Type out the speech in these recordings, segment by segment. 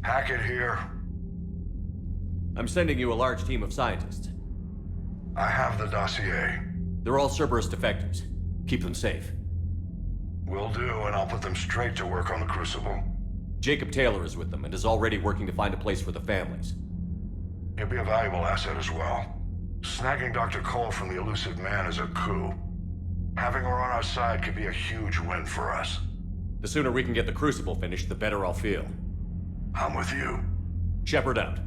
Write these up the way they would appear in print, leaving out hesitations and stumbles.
Hackett here. I'm sending you a large team of scientists. I have the dossier. They're all Cerberus defectors. Keep them safe. Will do, and I'll put them straight to work on the Crucible. Jacob Taylor is with them and is already working to find a place for the families. He'll be a valuable asset as well. Snagging Dr. Cole from the elusive man is a coup. Having her on our side could be a huge win for us. The sooner we can get the Crucible finished, the better I'll feel. I'm with you. Shepard out.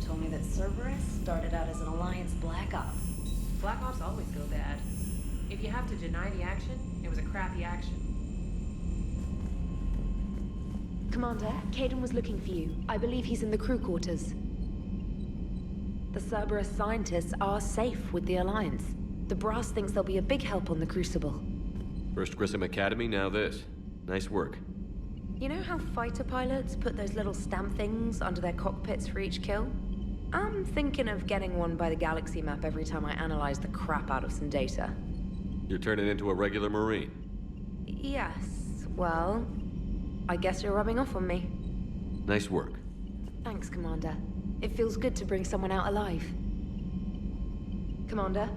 Told me that Cerberus started out as an Alliance Black Op. Black Ops always go bad. If you have to deny the action, it was a crappy action. Commander, Caden was looking for you. I believe he's in the crew quarters. The Cerberus scientists are safe with the Alliance. The Brass thinks they'll be a big help on the Crucible. First Grissom Academy, now this. Nice work. You know how fighter pilots put those little stamp things under their cockpits for each kill? I'm thinking of getting one by the galaxy map every time I analyze the crap out of some data. You're turning into a regular Marine. Yes, well, I guess you're rubbing off on me. Nice work. Thanks, Commander. It feels good to bring someone out alive. Commander?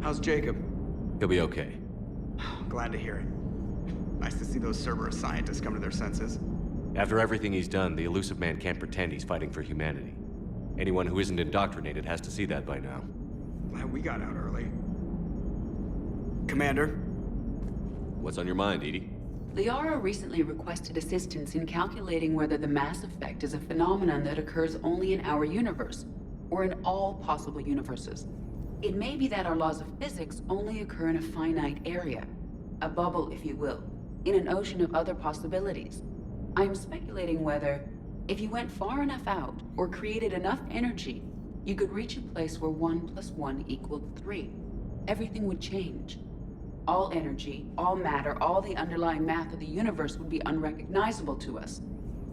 How's Jacob? He'll be okay. Glad to hear it. Nice to see those Cerberus scientists come to their senses. After everything he's done, the elusive man can't pretend he's fighting for humanity. Anyone who isn't indoctrinated has to see that by now. Glad we got out early. Commander? What's on your mind, Edie? Liara recently requested assistance in calculating whether the mass effect is a phenomenon that occurs only in our universe, or in all possible universes. It may be that our laws of physics only occur in a finite area, a bubble, if you will, in an ocean of other possibilities. I'm speculating whether, if you went far enough out, or created enough energy, you could reach a place where 1 + 1 = 3. Everything would change. All energy, all matter, all the underlying math of the universe would be unrecognizable to us.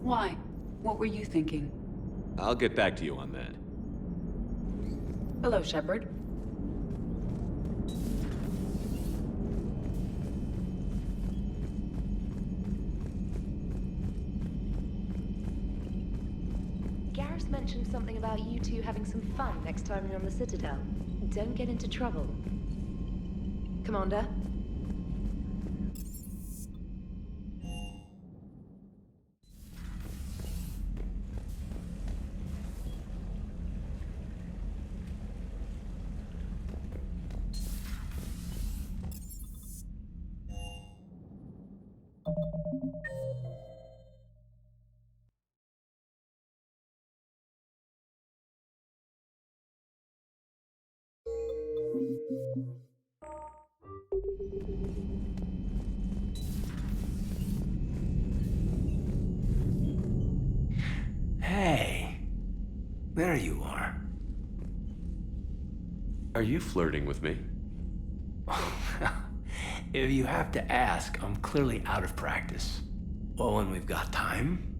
Why? What were you thinking? I'll get back to you on that. Hello, Shepard. Garrus mentioned something about you two having some fun next time you're on the Citadel. Don't get into trouble. Commander? Hey, there you are. Are you flirting with me? If you have to ask, I'm clearly out of practice. Well, when we've got time,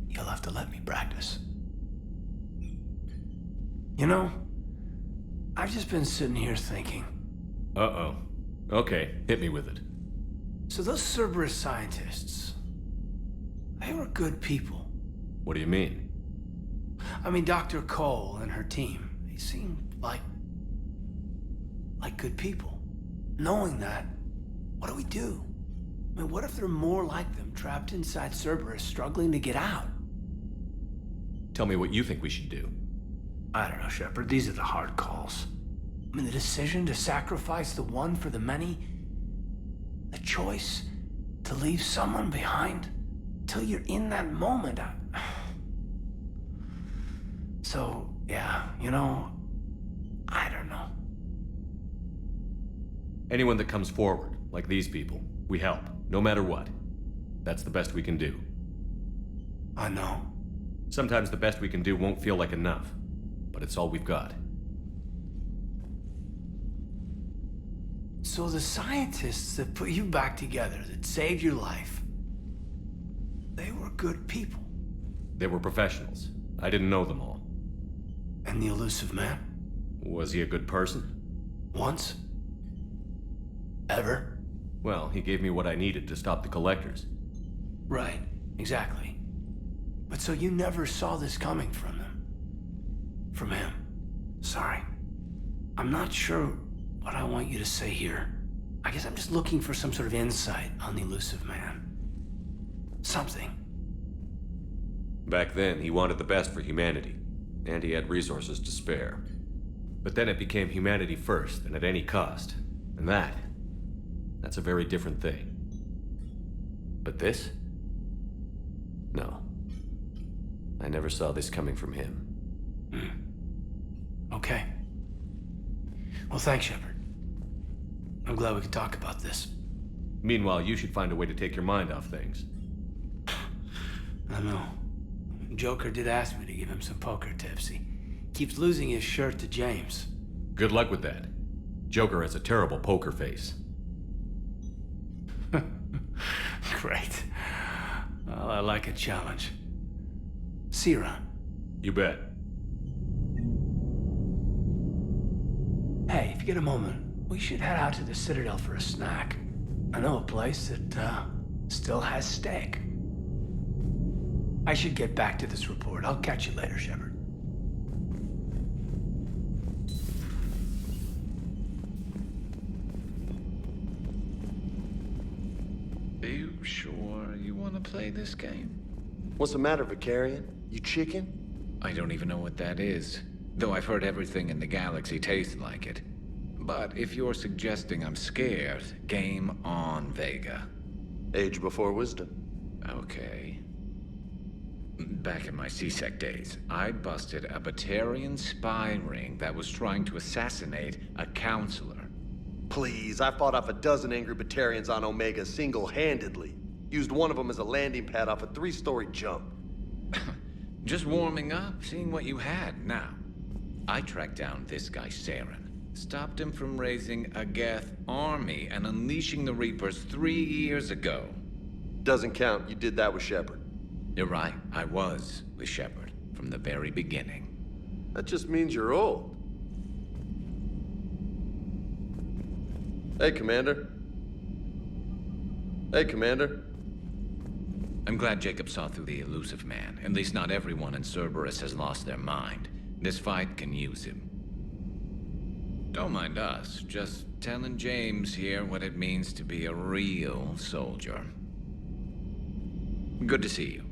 you'll have to let me practice. You know, I've just been sitting here thinking. Uh-oh. Okay, hit me with it. So those Cerberus scientists, they were good people. What do you mean? I mean, Dr. Cole and her team, they seemed like good people. Knowing that, what do we do? I mean, what if there are more like them trapped inside Cerberus struggling to get out? Tell me what you think we should do. I don't know, Shepard. These are the hard calls. I mean, the decision to sacrifice the one for the many, the choice to leave someone behind till you're in that moment. So, yeah, you know, I don't know. Anyone that comes forward, like these people, we help, no matter what. That's the best we can do. I know. Sometimes the best we can do won't feel like enough, but it's all we've got. So the scientists that put you back together, that saved your life, they were good people. They were professionals. I didn't know them all. And the elusive man? Was he a good person? Once? Ever? Well, he gave me what I needed to stop the collectors. Right, exactly. But so you never saw this coming from them? From him? Sorry. I'm not sure what I want you to say here. I guess I'm just looking for some sort of insight on the elusive man. Something. Back then, he wanted the best for humanity, and he had resources to spare. But then it became humanity first, and at any cost. And that's a very different thing. But this? No. I never saw this coming from him. Okay. Well, thanks, Shepard. I'm glad we could talk about this. Meanwhile, you should find a way to take your mind off things. I know. Joker did ask me to give him some poker tips. He keeps losing his shirt to James. Good luck with that. Joker has a terrible poker face. Great. Well, I like a challenge. See you around. You bet. Hey, if you get a moment, we should head out to the Citadel for a snack. I know a place that, still has steak. I should get back to this report. I'll catch you later, Shepard. Are you sure you want to play this game? What's the matter, Vicarian? You chicken? I don't even know what that is, though I've heard everything in the galaxy tastes like it. But if you're suggesting I'm scared, game on, Vega. Age before wisdom. Okay. Back in my C-Sec days, I busted a Batarian spy ring that was trying to assassinate a counselor. Please, I fought off a dozen angry Batarians on Omega single-handedly. Used one of them as a landing pad off a 3-story jump. Just warming up, seeing what you had. Now, I tracked down this guy, Saren. Stopped him from raising a Geth army and unleashing the Reapers 3 years ago. Doesn't count. You did that with Shepard. You're right. I was with Shepard from the very beginning. That just means you're old. Hey, Commander. Hey, Commander. I'm glad Jacob saw through the elusive man. At least not everyone in Cerberus has lost their mind. This fight can use him. Don't mind us, just telling James here what it means to be a real soldier. Good to see you.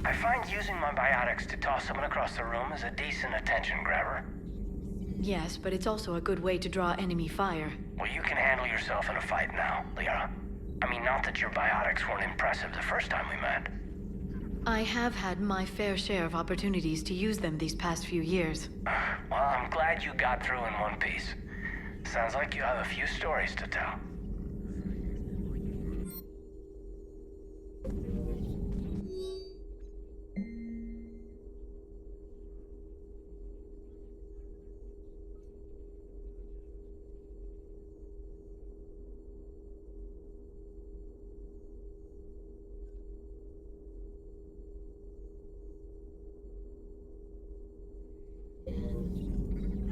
I find using my biotics to toss someone across the room is a decent attention grabber. Yes, but it's also a good way to draw enemy fire. Well, you can handle yourself in a fight now, Liara. I mean, not that your biotics weren't impressive the first time we met. I have had my fair share of opportunities to use them these past few years. Well, I'm glad you got through in one piece. Sounds like you have a few stories to tell.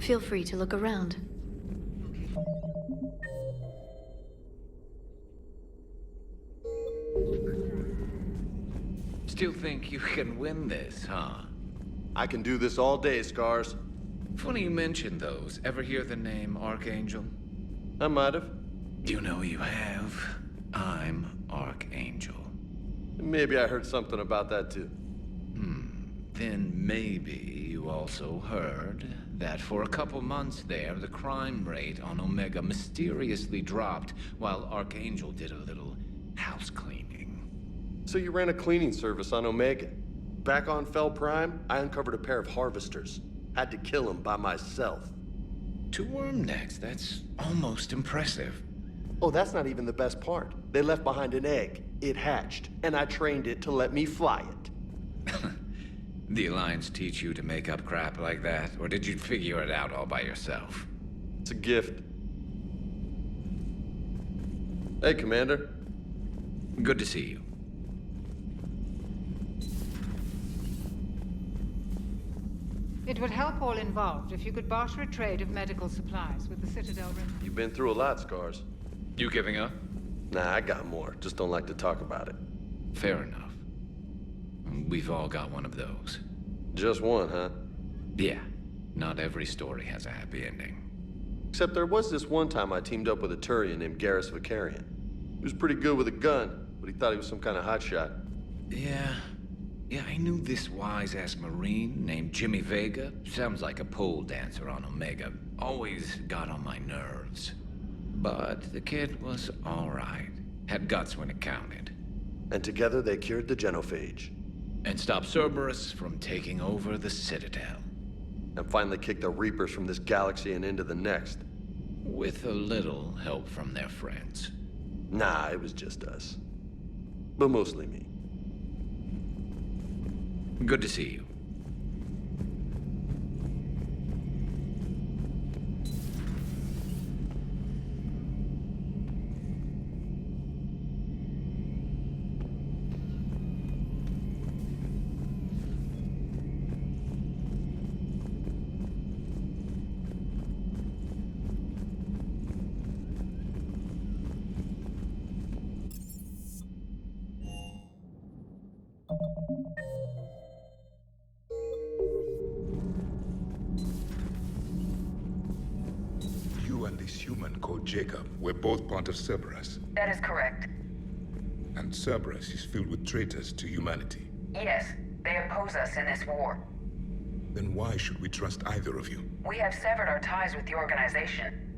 Feel free to look around. Still think you can win this, huh? I can do this all day, Scars. Funny you mention those. Ever hear the name Archangel? I might have. You know you have. I'm Archangel. Maybe I heard something about that too. Then maybe you also heard that for a couple months there, the crime rate on Omega mysteriously dropped while Archangel did a little house cleaning. So you ran a cleaning service on Omega. Back on Fel Prime, I uncovered a pair of harvesters. Had to kill them by myself. 2 worm necks, that's almost impressive. Oh, that's not even the best part. They left behind an egg. It hatched, and I trained it to let me fly it. The Alliance teach you to make up crap like that, or did you figure it out all by yourself? It's a gift. Hey, Commander. Good to see you. Hey, It would help all involved if you could barter a trade of medical supplies with the Citadel Rim. You've been through a lot, Scars. You giving up? Nah, I got more. Just don't like to talk about it. Fair enough. We've all got one of those. Just one, huh? Yeah. Not every story has a happy ending. Except there was this one time I teamed up with a Turian named Garrus Vicarian. He was pretty good with a gun, but he thought he was some kind of hotshot. Yeah, I knew this wise-ass Marine named Jimmy Vega. Sounds like a pole dancer on Omega. Always got on my nerves. But the kid was all right. Had guts when it counted. And together they cured the genophage. And stopped Cerberus from taking over the Citadel. And finally kicked the Reapers from this galaxy and into the next. With a little help from their friends. Nah, it was just us. But mostly me. Good to see you. You and this human called Jacob were both part of Cerberus. That is correct. And Cerberus is filled with traitors to humanity. Yes, they oppose us in this war. Then why should we trust either of you? We have severed our ties with the organization.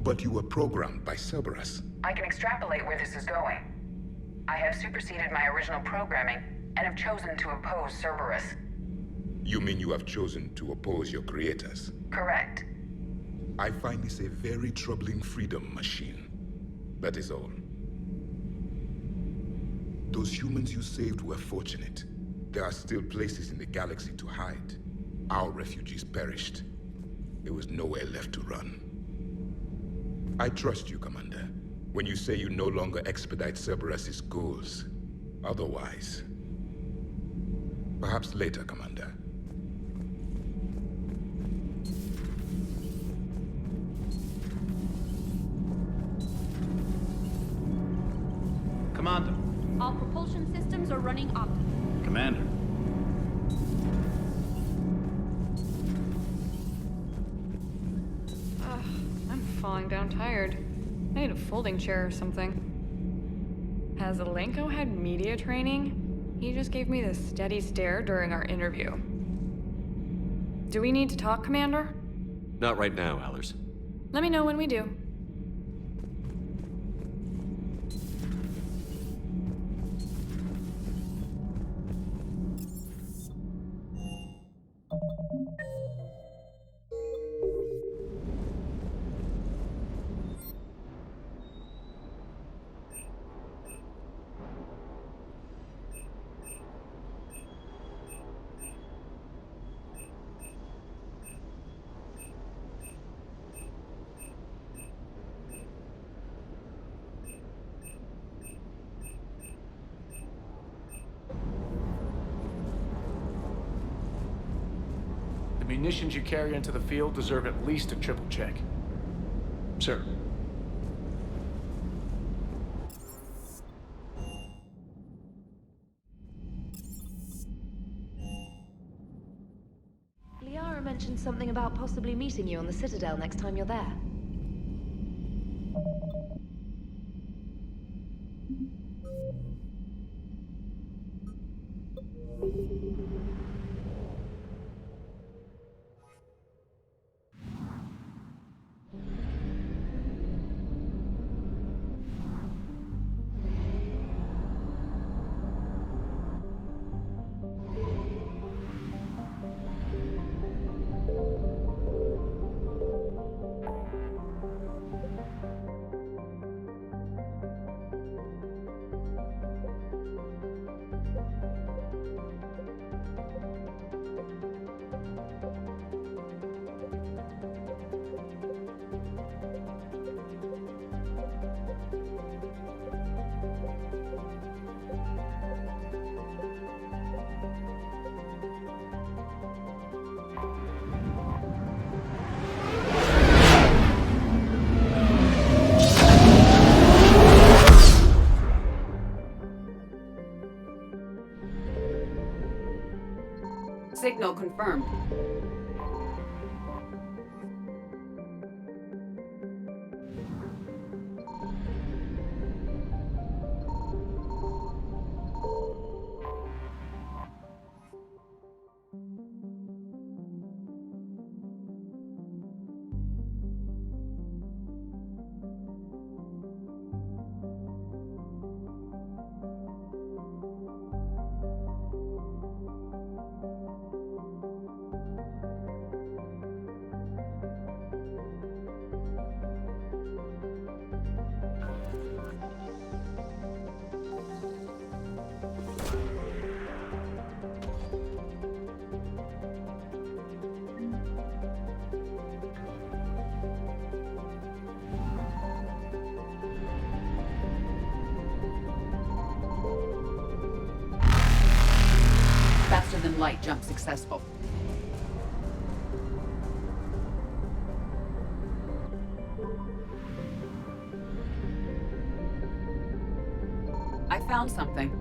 But you were programmed by Cerberus. I can extrapolate where this is going. I have superseded my original programming and have chosen to oppose Cerberus. You mean you have chosen to oppose your creators? Correct. I find this a very troubling freedom machine. That is all. Those humans you saved were fortunate. There are still places in the galaxy to hide. Our refugees perished. There was nowhere left to run. I trust you, Commander, when you say you no longer expedite Cerberus's goals. Otherwise... Perhaps later, Commander. Commander. All propulsion systems are running optimally. Commander. I'm falling down tired. I need a folding chair or something. Has Alenko had media training? He just gave me this steady stare during our interview. Do we need to talk, Commander? Not right now, Allers. Let me know when we do. The munitions you carry into the field deserve at least a triple check. Sir. Liara mentioned something about possibly meeting you on the Citadel next time you're there. confirmed. Faster than light jump successful. I found something.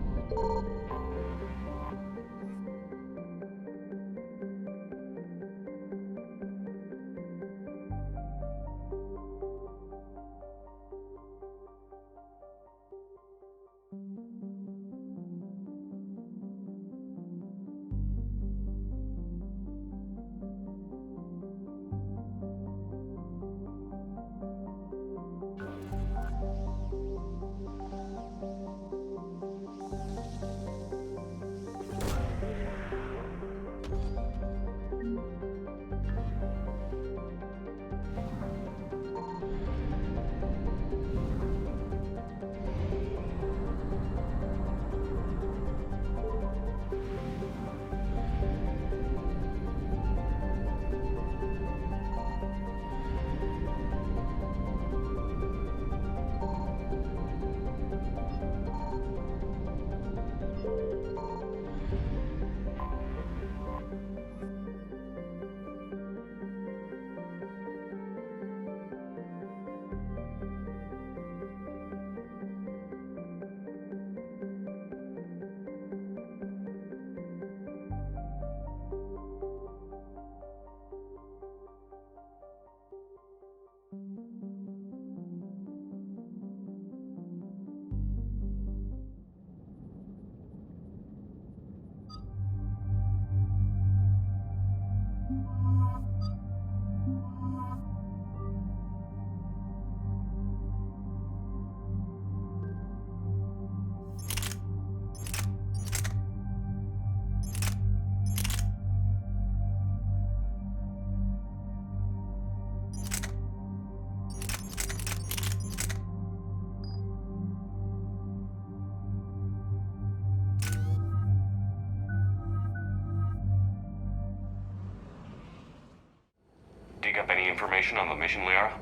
Dig up any information on the mission, Liara?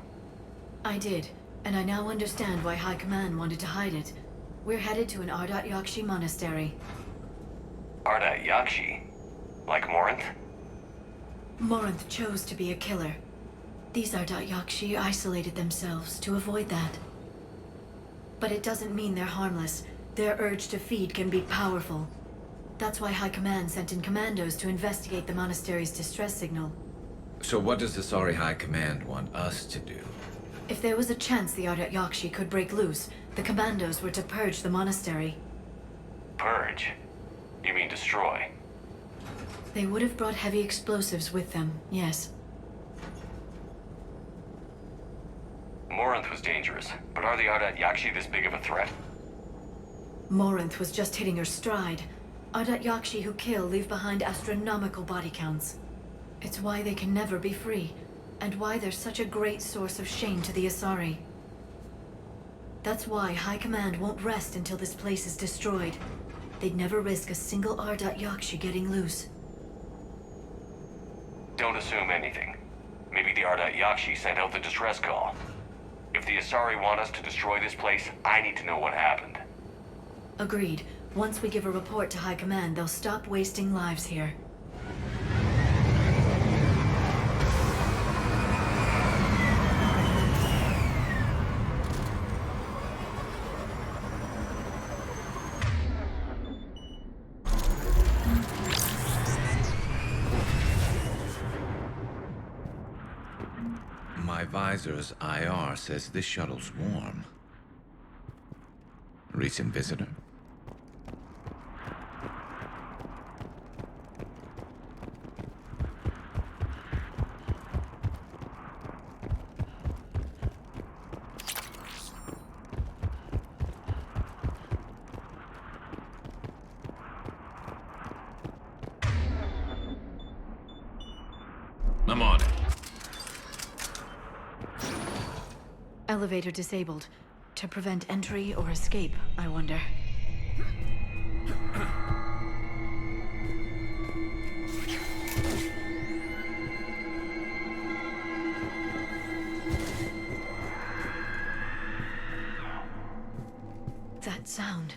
I did, and I now understand why High Command wanted to hide it. We're headed to an Ardat-Yakshi monastery. Ardat-Yakshi? Like Morinth? Morinth chose to be a killer. These Ardat-Yakshi isolated themselves to avoid that. But it doesn't mean they're harmless. Their urge to feed can be powerful. That's why High Command sent in commandos to investigate the monastery's distress signal. So what does the Asari High Command want us to do? If there was a chance the Ardat-Yakshi could break loose, the commandos were to purge the monastery. Purge? You mean destroy? They would have brought heavy explosives with them, yes. Morinth was dangerous, but are the Ardat-Yakshi this big of a threat? Morinth was just hitting her stride. Ardat-Yakshi who kill leave behind astronomical body counts. It's why they can never be free, and why they're such a great source of shame to the Asari. That's why High Command won't rest until this place is destroyed. They'd never risk a single Ardat-Yakshi getting loose. Don't assume anything. Maybe the Ardat-Yakshi sent out the distress call. If the Asari want us to destroy this place, I need to know what happened. Agreed. Once we give a report to High Command, they'll stop wasting lives here. My visor's IR says this shuttle's warm. Recent visitor? I'm on it. Elevator disabled. To prevent entry or escape, I wonder. That sound.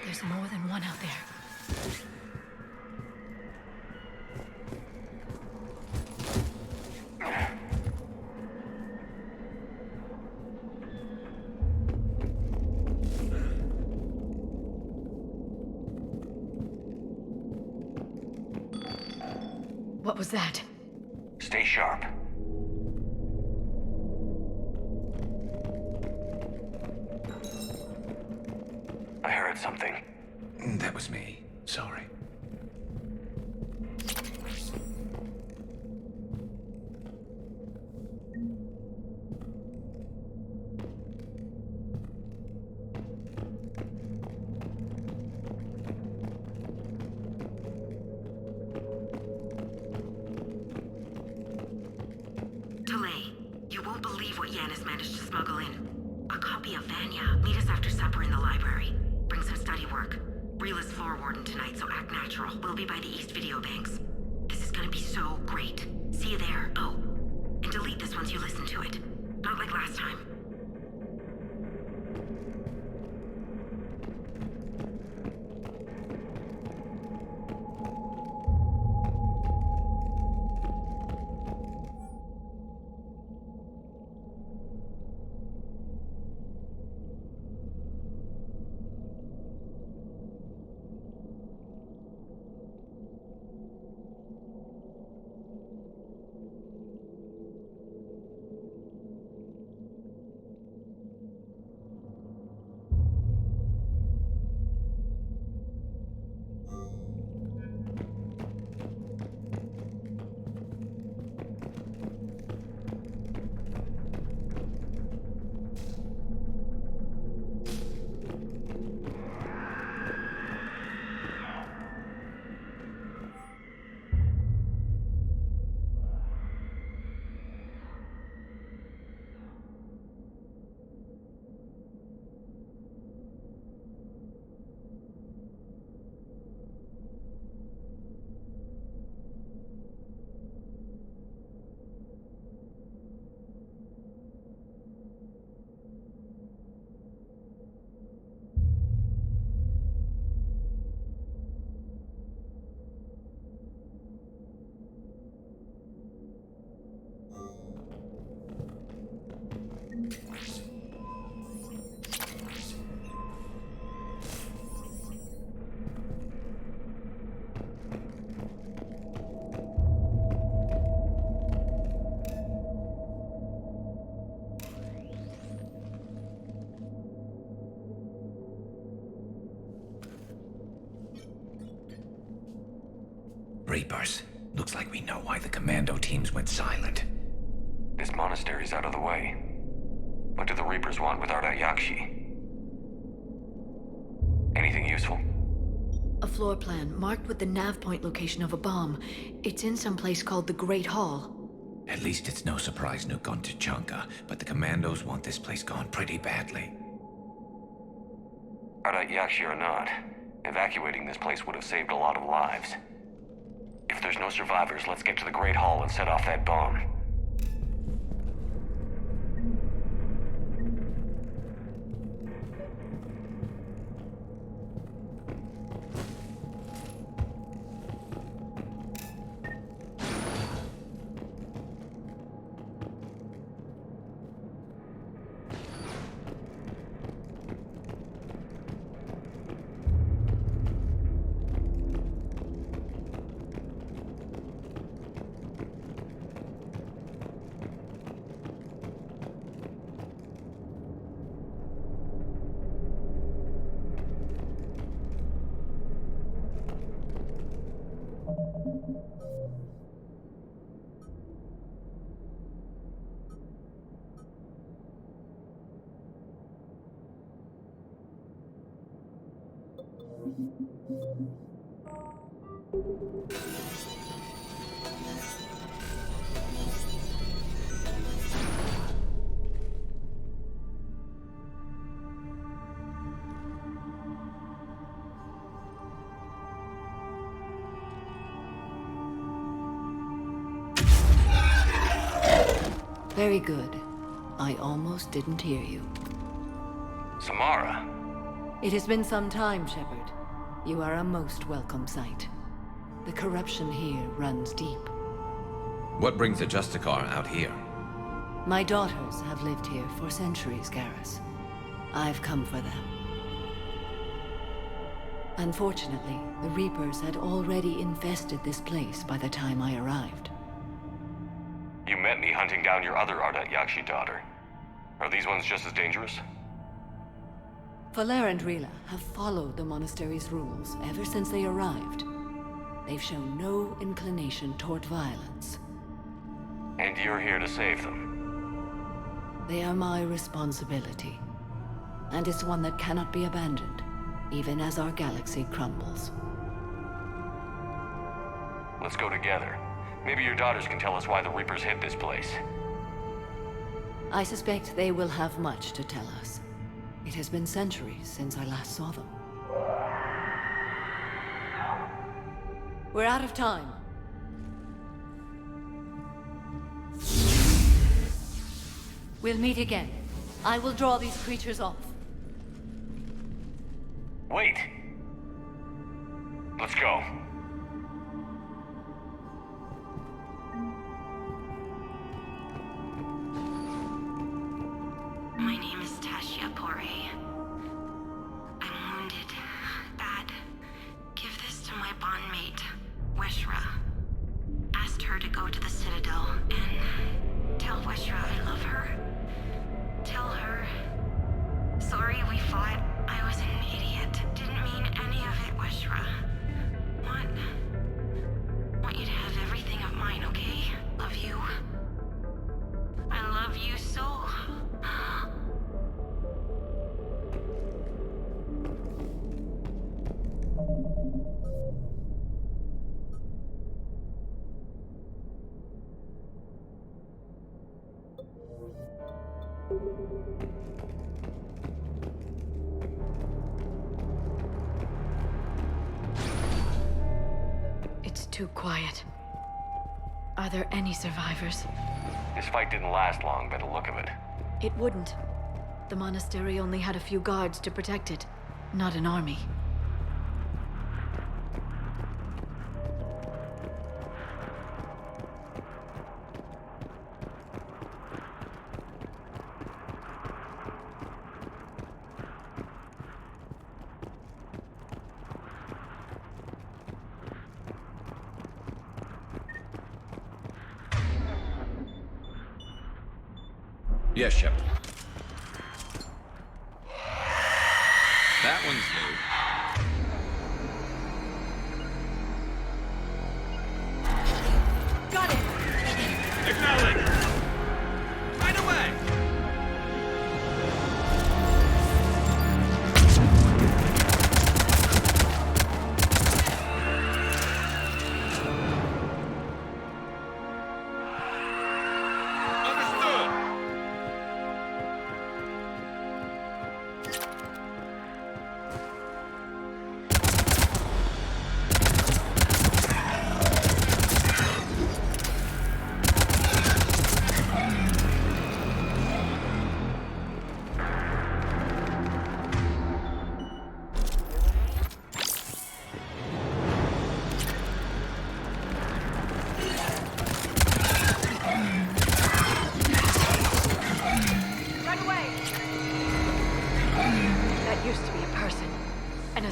There's more than one out there. What was that? Stay sharp. I heard something. That was me. Sorry. Delay. You won't believe what Yanis managed to smuggle in. A copy of Vanya. Meet us after supper in the library. Bring some study work. Reel is floor warden tonight, so act natural. We'll be by the East Video Banks. This is gonna be so great. See you there. Oh, and delete this once you listen to it. Not like last time. Reapers. Looks like we know why the commando teams went silent. This monastery's out of the way. What do the Reapers want with Ardat-Yakshi? Anything useful? A floor plan marked with the nav point location of a bomb. It's in some place called the Great Hall. At least it's no surprise Nuke on Tachanka, but the commandos want this place gone pretty badly. Ardat-Yakshi or not, evacuating this place would have saved a lot of lives. If there's no survivors, let's get to the Great Hall and set off that bomb. Very good. I almost didn't hear you. Samara. It has been some time, Shepard. You are a most welcome sight. The corruption here runs deep. What brings a Justicar out here? My daughters have lived here for centuries, Garrus. I've come for them. Unfortunately, the Reapers had already infested this place by the time I arrived. You met me hunting down your other Ardat-Yakshi daughter. Are these ones just as dangerous? Falere and Rila have followed the monastery's rules ever since they arrived. They've shown no inclination toward violence. And you're here to save them? They are my responsibility. And it's one that cannot be abandoned, even as our galaxy crumbles. Let's go together. Maybe your daughters can tell us why the Reapers hid this place. I suspect they will have much to tell us. It has been centuries since I last saw them. We're out of time. We'll meet again. I will draw these creatures off. Wait! Let's go. My name is Tashia Pore. I'm wounded. Bad. Give this to my bondmate, Weshra. Asked her to go to the Citadel and tell Weshra I love her. Tell her... Sorry we fought. I was an idiot. Didn't mean any of it, Weshra. Want you to have everything of mine, okay? Love you. I love you so. It's too quiet. Are there any survivors? This fight didn't last long by the look of it. It wouldn't. The monastery only had a few guards to protect it, not an army. Yes, Shepard. That one's new. Got it! Acknowledge! Right away!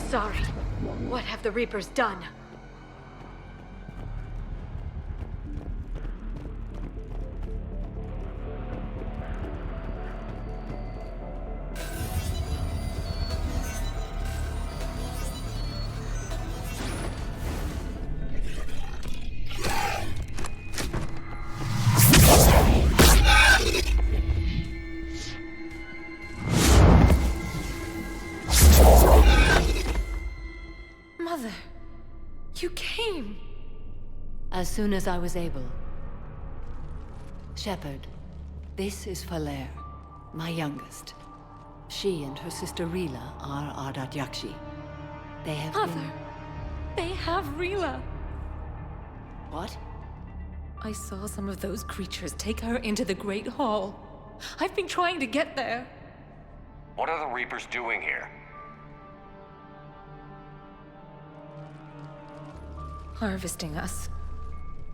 Sorry. What have the Reapers done? As soon as I was able. Shepard, this is Falere, my youngest. She and her sister Rila are Ardat-Yakshi. They have Mother, they have Rila. What? I saw some of those creatures take her into the Great Hall. I've been trying to get there. What are the Reapers doing here? Harvesting us.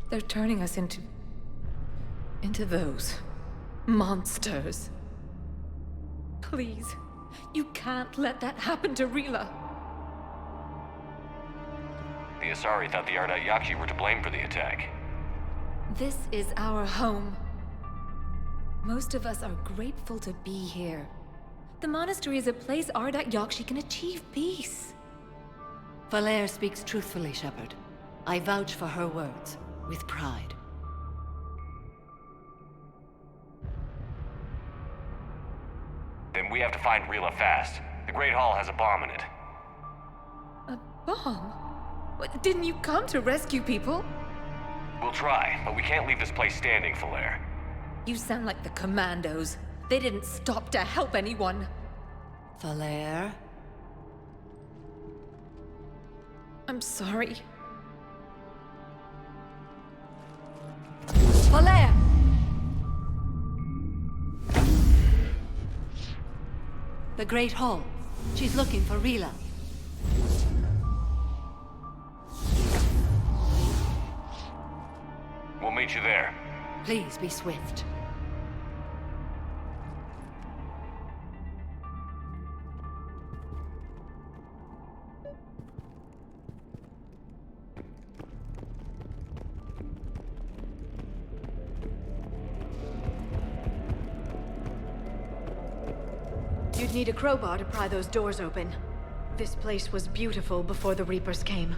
They're turning us into those monsters. Please, you can't let that happen to Rila. The Asari thought the Ardat-Yakshi were to blame for the attack. This is our home. Most of us are grateful to be here. The monastery is a place Ardat-Yakshi can achieve peace. Falere speaks truthfully, Shepard. I vouch for her words, with pride. Then we have to find Rila fast. The Great Hall has a bomb in it. A bomb? What, didn't you come to rescue people? We'll try, but we can't leave this place standing, Falere. You sound like the Commandos. They didn't stop to help anyone. Falere? I'm sorry. Falere! The Great Hall. She's looking for Rila. We'll meet you there. Please be swift. You'd need a crowbar to pry those doors open. This place was beautiful before the Reapers came.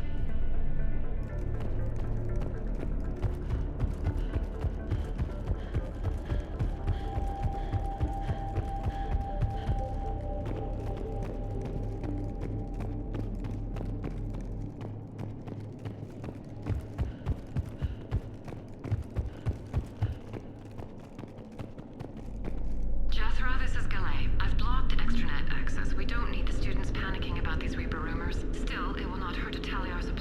Jethro, this is Galay. I've blocked extranet access. We don't need the students panicking about these Reaper rumors. Still, it will not hurt to tally our supplies.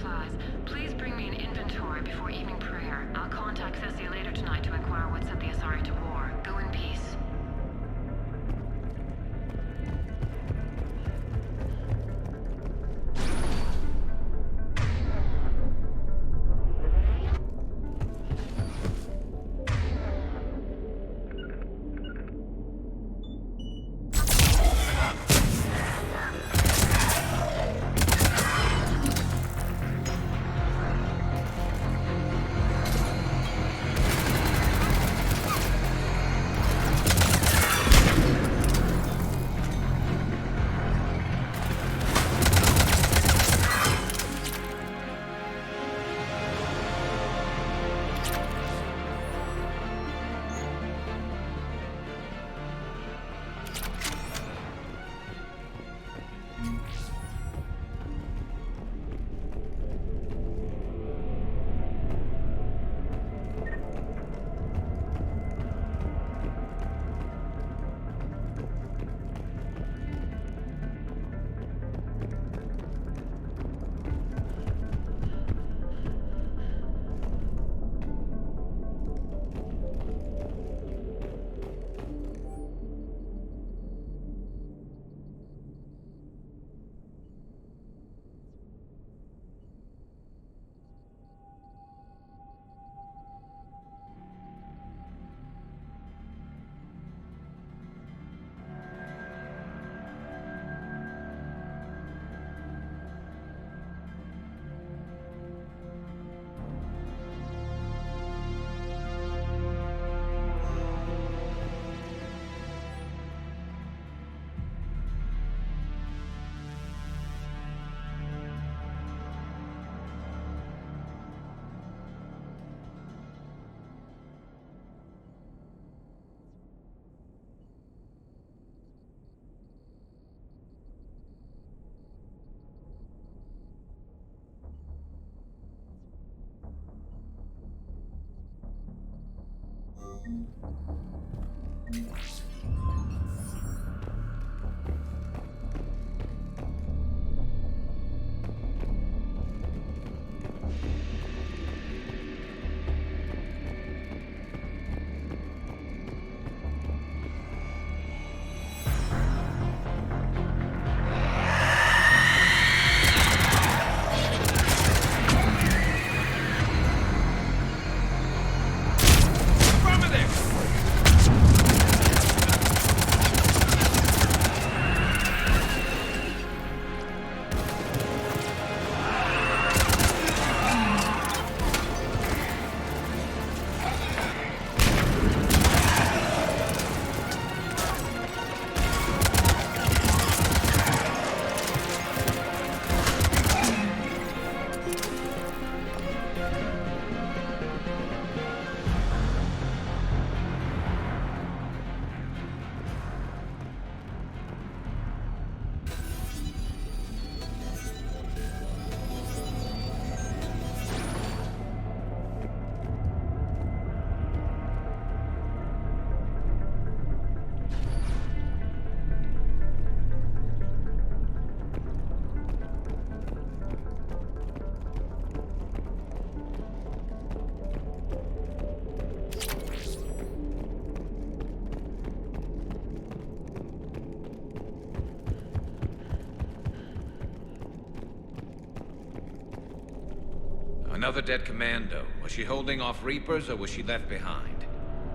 Another dead commando. Was she holding off Reapers, or was she left behind?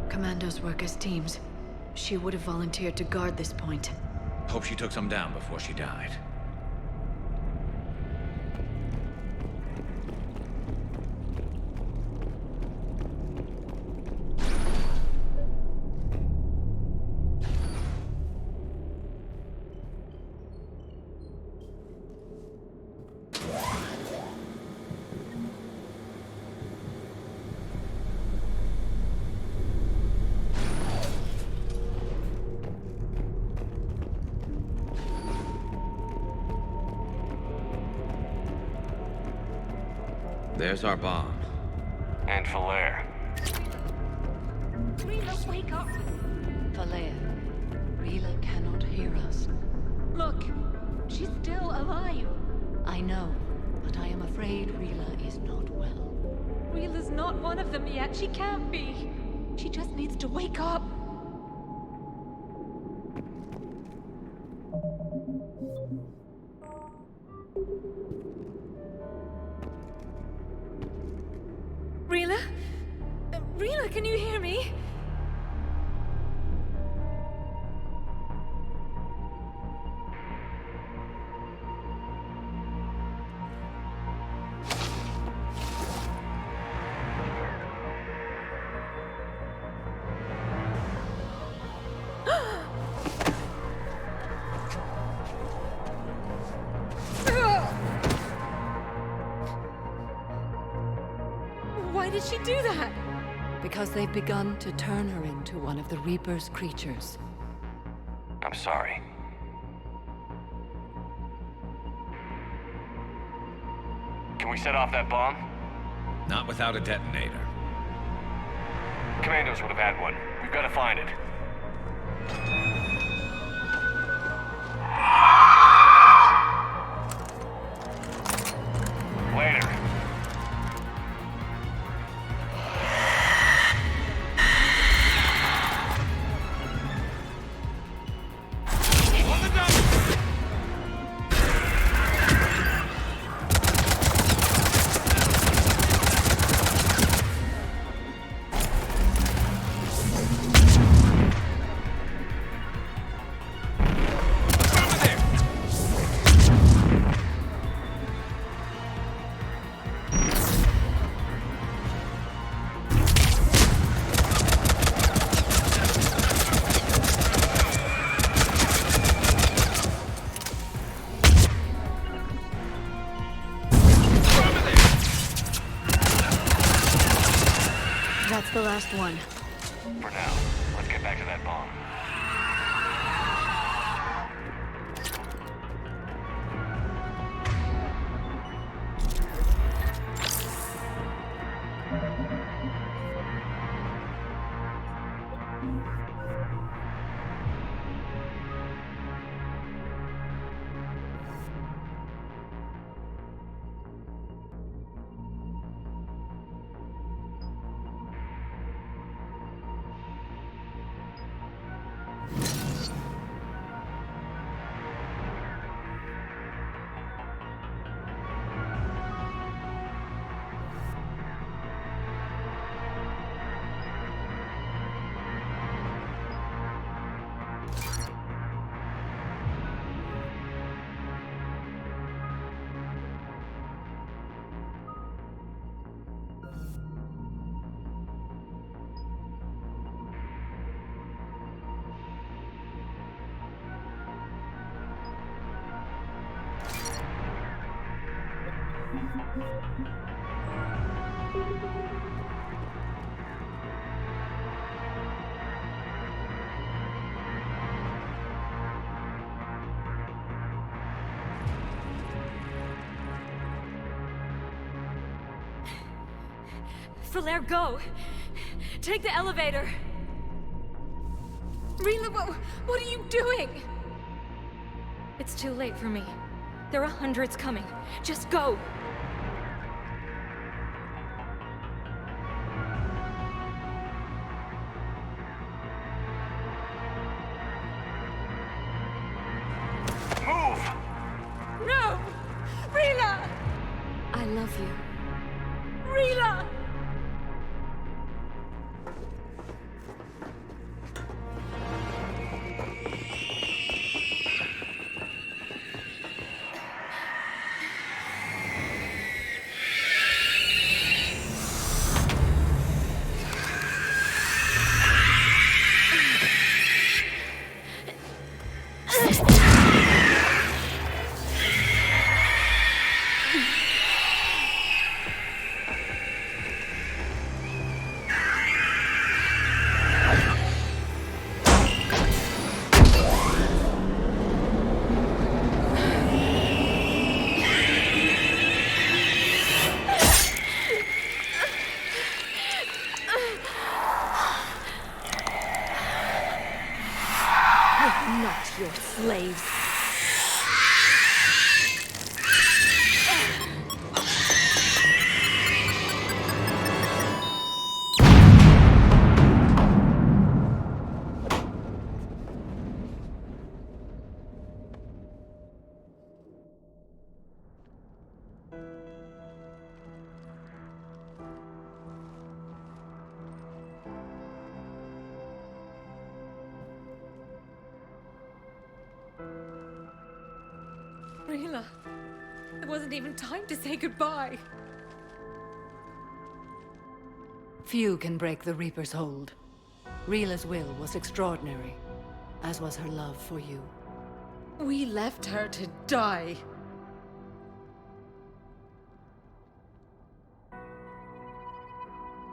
Commandos work as teams. She would have volunteered to guard this point. Hope she took some down before she died. There's our bomb. And Falaire. Rila, wake up! Falaire, Rila cannot hear us. Look, she's still alive. I know, but I am afraid Rila is not well. Rila's not one of them yet. She can't be. She just needs to wake up. Rila? Rila, can you hear me? Why did she do that? Because they've begun to turn her into one of the Reaper's creatures. I'm sorry. Can we set off that bomb? Not without a detonator. Commandos would have had one. We've got to find it. Later. That's the last one. For now, let's get back to that bomb. Falaire, go! Take the elevator! Rila, what are you doing? It's too late for me. There are hundreds coming. Just go! Move! No! Rila! I love you. Rila! Not your slaves. Rila, it wasn't even time to say goodbye. Few can break the Reaper's hold. Rila's will was extraordinary, as was her love for you. We left her to die.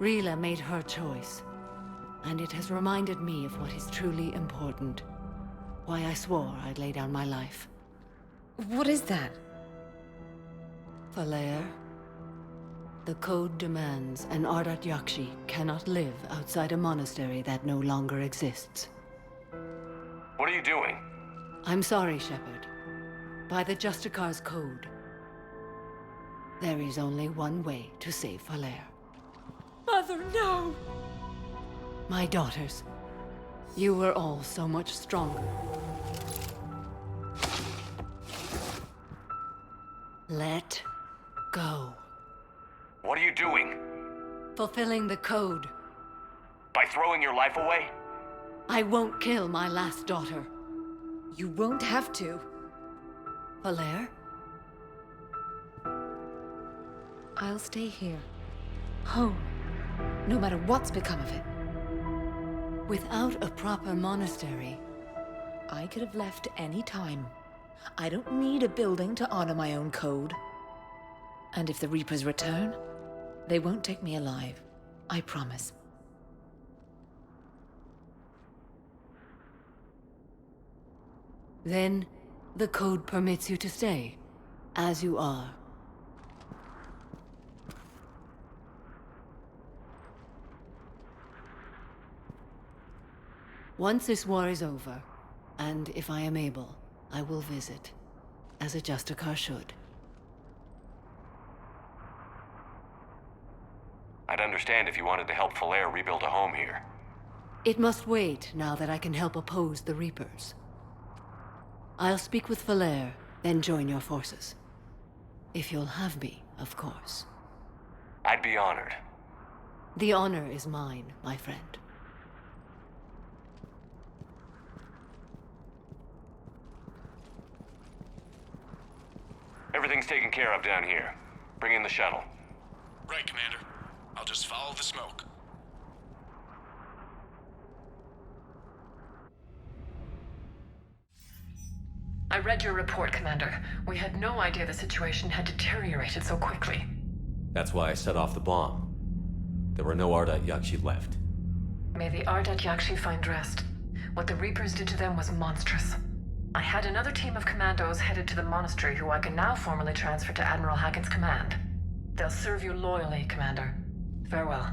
Rila made her choice, and it has reminded me of what is truly important. Why I swore I'd lay down my life. What is that? Falaire, the code demands an Ardat-Yakshi cannot live outside a monastery that no longer exists. What are you doing? I'm sorry, Shepard. By the Justicar's code, there is only one way to save Falaire. Mother, no! My daughters, you were all so much stronger. Let go. What are you doing? Fulfilling the code. By throwing your life away? I won't kill my last daughter. You won't have to. Falaire? I'll stay here. Home. No matter what's become of it. Without a proper monastery, I could have left any time. I don't need a building to honor my own code. And if the Reapers return, they won't take me alive. I promise. Then, the code permits you to stay, as you are. Once this war is over, and if I am able, I will visit, as a Justicar should. I'd understand if you wanted to help Falaire rebuild a home here. It must wait now that I can help oppose the Reapers. I'll speak with Falaire, then join your forces. If you'll have me, of course. I'd be honored. The honor is mine, my friend. Everything's taken care of down here. Bring in the shuttle. Right, Commander. I'll just follow the smoke. I read your report, Commander. We had no idea the situation had deteriorated so quickly. That's why I set off the bomb. There were no Ardat-Yakshi left. May the Ardat-Yakshi find rest. What the Reapers did to them was monstrous. I had another team of commandos headed to the Monastery who I can now formally transfer to Admiral Hackett's command. They'll serve you loyally, Commander. Farewell.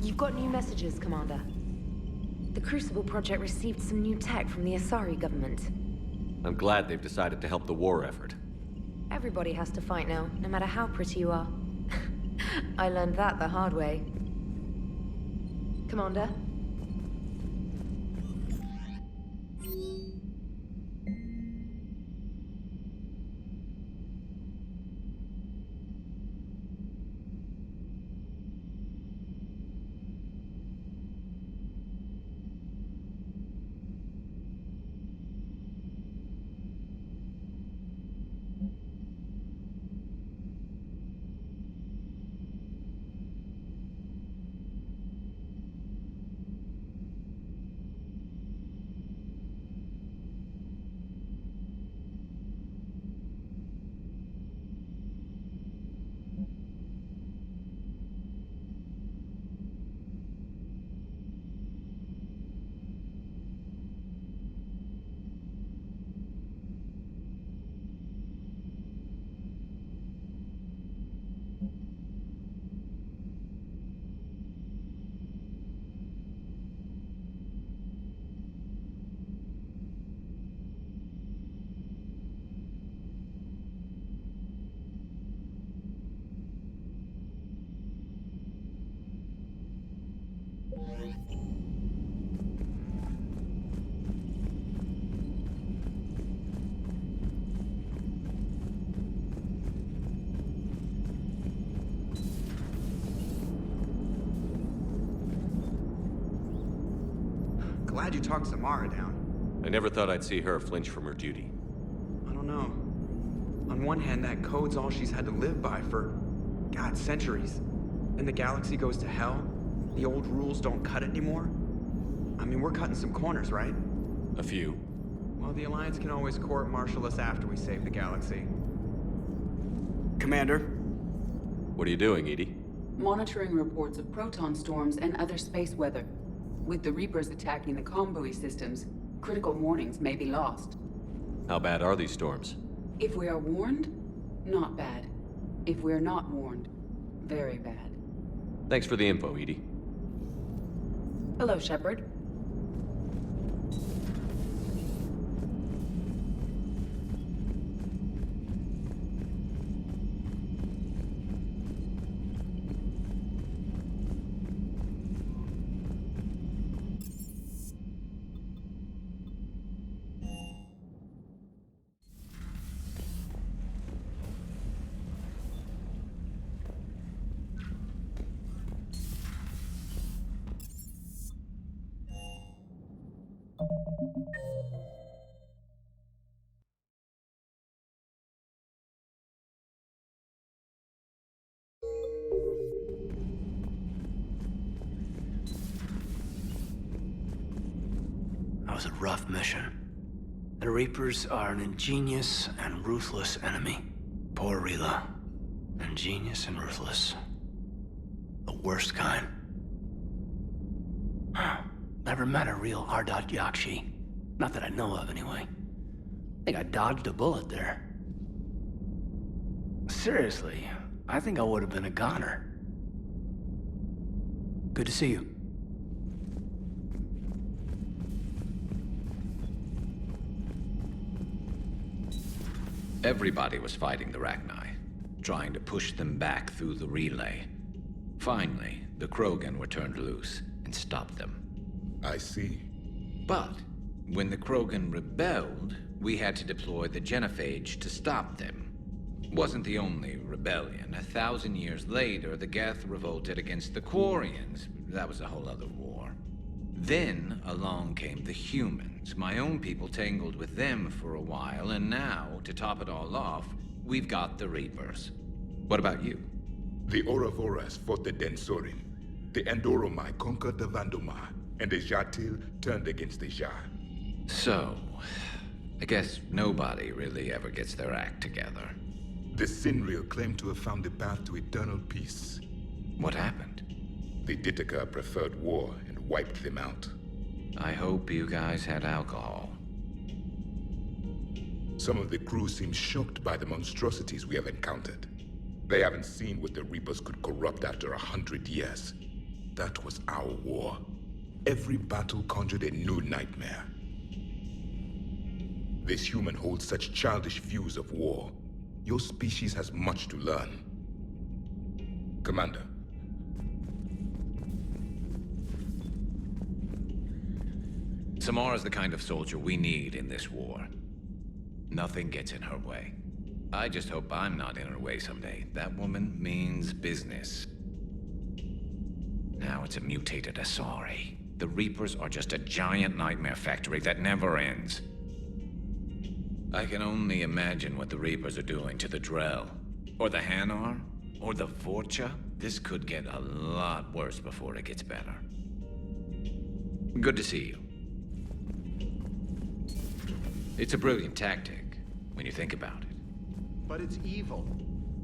You've got new messages, Commander. The Crucible Project received some new tech from the Asari government. I'm glad they've decided to help the war effort. Everybody has to fight now, no matter how pretty you are. I learned that the hard way. Commander? Glad you talked Samara down. I never thought I'd see her flinch from her duty. I don't know. On one hand, that code's all she's had to live by for, God, centuries. And the galaxy goes to hell. The old rules don't cut it anymore. I mean, we're cutting some corners, right? A few. Well, the Alliance can always court-martial us after we save the galaxy. Commander? What are you doing, Edie? Monitoring reports of proton storms and other space weather. With the Reapers attacking the comm buoy systems, critical warnings may be lost. How bad are these storms? If we are warned, not bad. If we're not warned, very bad. Thanks for the info, Edie. Hello, Shepard. was a rough mission. The Reapers are an ingenious and ruthless enemy. Poor Rila. Ingenious and ruthless. The worst kind. Never met a real Ardat-Yakshi. Not that I know of, anyway. I think I dodged a bullet there. Seriously, I think I would have been a goner. Good to see you. Everybody was fighting the Rachni, trying to push them back through the relay. Finally, the Krogan were turned loose and stopped them. I see. But when the Krogan rebelled, we had to deploy the genophage to stop them. Wasn't the only rebellion. 1,000 years later, the Geth revolted against the Quarians. That was a whole other war. Then along came the humans. My own people tangled with them for a while, and now, to top it all off, we've got the Reapers. What about you? The Ouroboros fought the Densorim. The Endoromai conquered the Vandomar, and the Jatil turned against the Jah. So, I guess nobody really ever gets their act together. The Sinreal claimed to have found the path to eternal peace. What happened? The Ditaka preferred war and wiped them out. I hope you guys had alcohol. Some of the crew seem shocked by the monstrosities we have encountered. They haven't seen what the Reapers could corrupt after 100 years. That was our war. Every battle conjured a new nightmare. This human holds such childish views of war. Your species has much to learn. Commander. Samara's the kind of soldier we need in this war. Nothing gets in her way. I just hope I'm not in her way someday. That woman means business. Now it's a mutated Asari. The Reapers are just a giant nightmare factory that never ends. I can only imagine what the Reapers are doing to the Drell, or the Hanar, or the Vorcha. This could get a lot worse before it gets better. Good to see you. It's a brilliant tactic, when you think about it. But it's evil.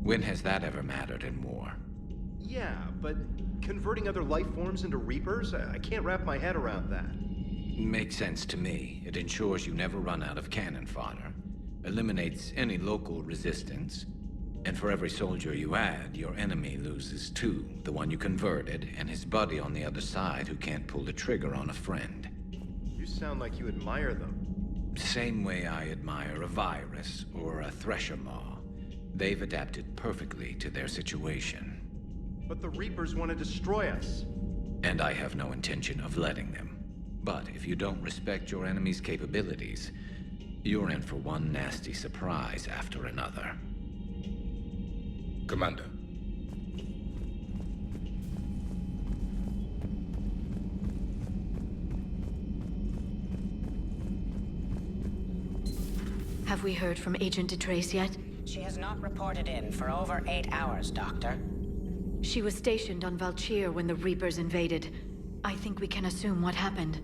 When has that ever mattered in war? Yeah, but converting other life forms into Reapers? I can't wrap my head around that. Makes sense to me. It ensures you never run out of cannon fodder, eliminates any local resistance, and for every soldier you add, your enemy loses two, the one you converted, and his buddy on the other side who can't pull the trigger on a friend. You sound like you admire them. Same way I admire a virus or a thresher maw. They've adapted perfectly to their situation. But the Reapers want to destroy us. And I have no intention of letting them. But if you don't respect your enemy's capabilities, you're in for one nasty surprise after another. Commander. Have we heard from Agent DeTrace yet? She has not reported in for over 8 hours, Doctor. She was stationed on Valchir when the Reapers invaded. I think we can assume what happened.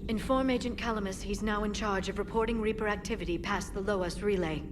Inform Agent Calamus he's now in charge of reporting Reaper activity past the Loas relay.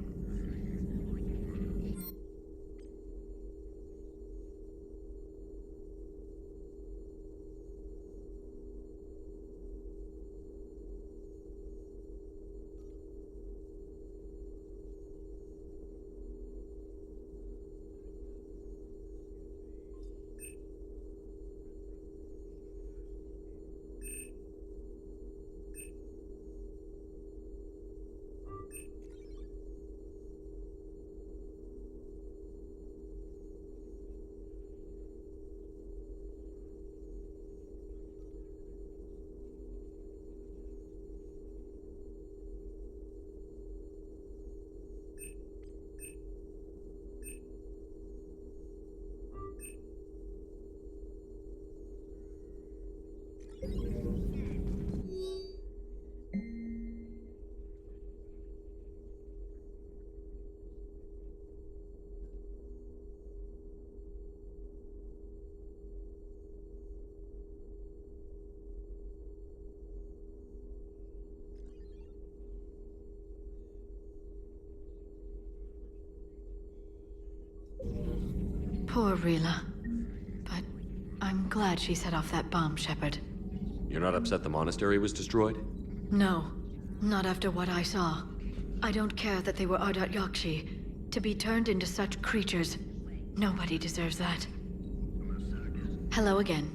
Poor Rila. But I'm glad she set off that bomb, Shepard. You're not upset the monastery was destroyed? No, not after what I saw. I don't care that they were Ardat-Yakshi. To be turned into such creatures, nobody deserves that. Hello again.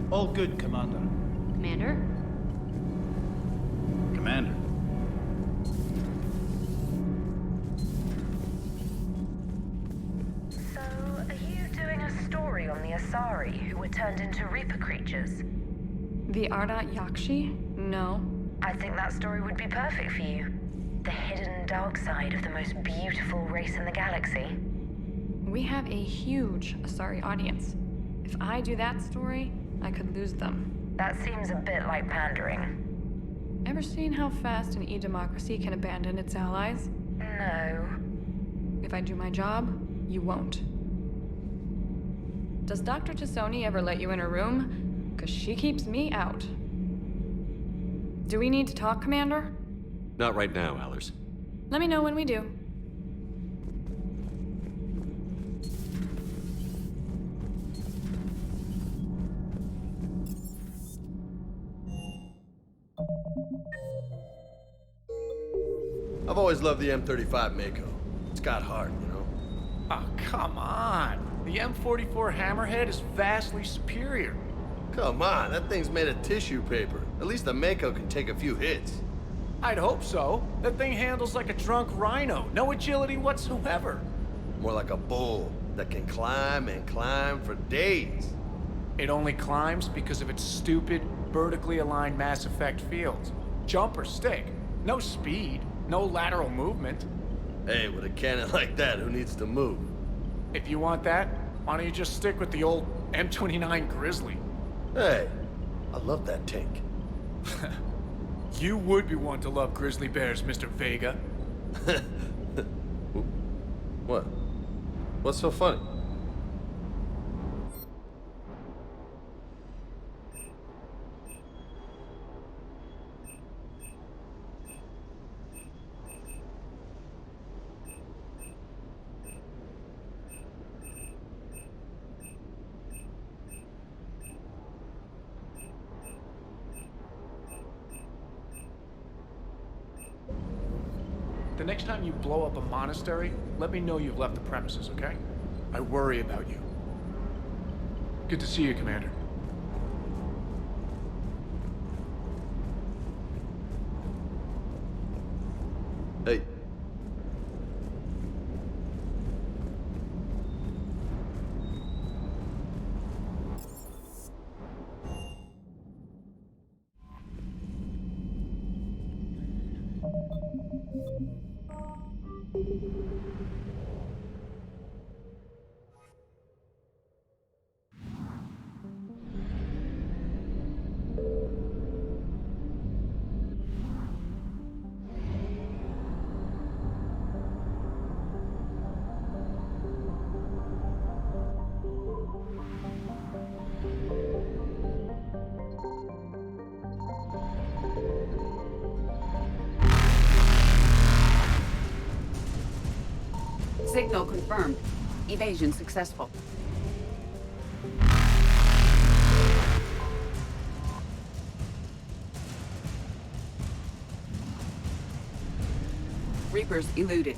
All good, Commander. Commander? Commander. So, are you doing a story on the Asari who were turned into Reaper creatures? The Ardat-Yakshi? No. I think that story would be perfect for you. The hidden dark side of the most beautiful race in the galaxy. We have a huge Asari audience. If I do that story, I could lose them. That seems a bit like pandering. Ever seen how fast an e-democracy can abandon its allies? No. If I do my job, you won't. Does Dr. Tassoni ever let you in her room? 'Cause she keeps me out. Do we need to talk, Commander? Not right now, Allers. Let me know when we do. I've always loved the M35 Mako. It's got heart, you know? Oh, come on. The M44 Hammerhead is vastly superior. Come on, that thing's made of tissue paper. At least the Mako can take a few hits. I'd hope so. That thing handles like a drunk rhino. No agility whatsoever. More like a bull that can climb and climb for days. It only climbs because of its stupid, vertically aligned Mass Effect fields. Jump or stick. No speed. No lateral movement. Hey, with a cannon like that, who needs to move? If you want that, why don't you just stick with the old M29 Grizzly? Hey, I love that tank. You would be one to love grizzly bears, Mr. Vega. What? What's so funny? The next time you blow up a monastery, let me know you've left the premises, okay? I worry about you. Good to see you, Commander. Hey. Signal confirmed. Evasion successful. Reapers eluded.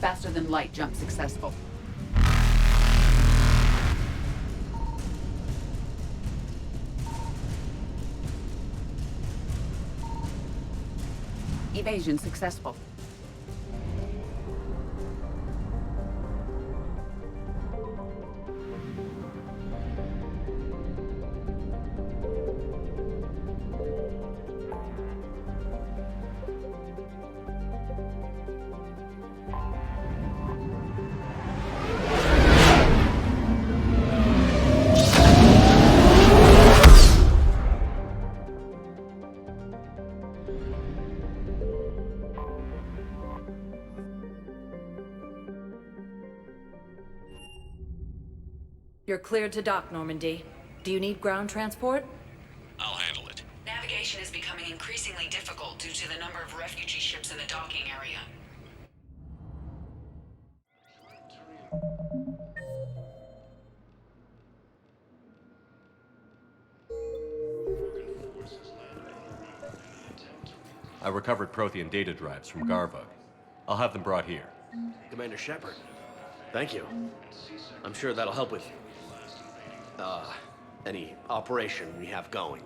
Faster than light jump successful. Evasion successful. You're cleared to dock, Normandy. Do you need ground transport? I'll handle it. Navigation is becoming increasingly difficult due to the number of refugee ships in the docking area. I recovered Prothean data drives from Garvug. I'll have them brought here. Commander Shepard, thank you. I'm sure that'll help with, any operation we have going.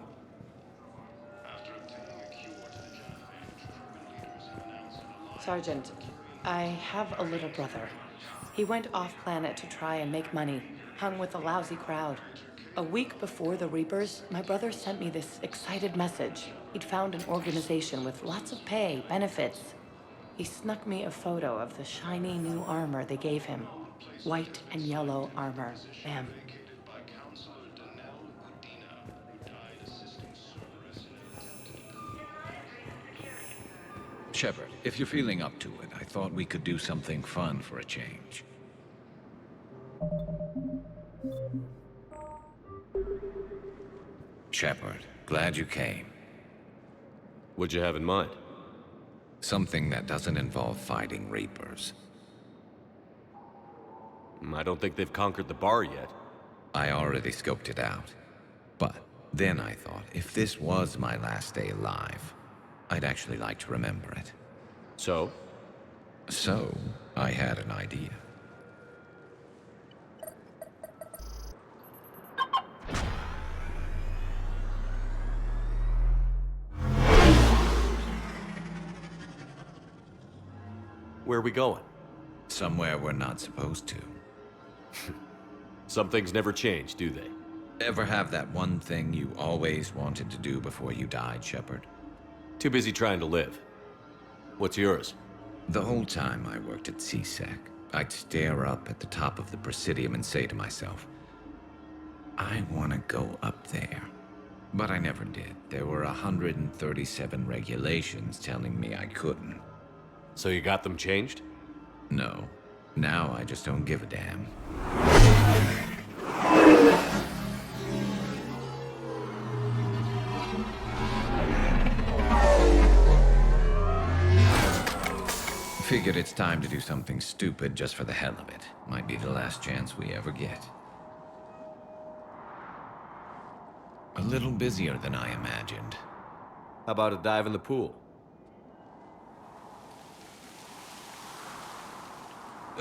Sergeant, I have a little brother. He went off-planet to try and make money, hung with a lousy crowd. A week before the Reapers, my brother sent me this excited message. He'd found an organization with lots of pay, benefits. He snuck me a photo of the shiny new armor they gave him. White and yellow armor. Bam. Shepard, if you're feeling up to it, I thought we could do something fun for a change. Shepard, glad you came. What'd you have in mind? Something that doesn't involve fighting Reapers. I don't think they've conquered the bar yet. I already scoped it out. But then I thought, if this was my last day alive, I'd actually like to remember it. So? So, I had an idea. Where are we going? Somewhere we're not supposed to. Some things never change, do they? Ever have that one thing you always wanted to do before you died, Shepard? Too busy trying to live. What's yours? The whole time I worked at CSEC, I'd stare up at the top of the Presidium and say to myself, I want to go up there. But I never did. There were 137 regulations telling me I couldn't. So you got them changed? No. Now I just don't give a damn. Figured it's time to do something stupid just for the hell of it. Might be the last chance we ever get. A little busier than I imagined. How about a dive in the pool?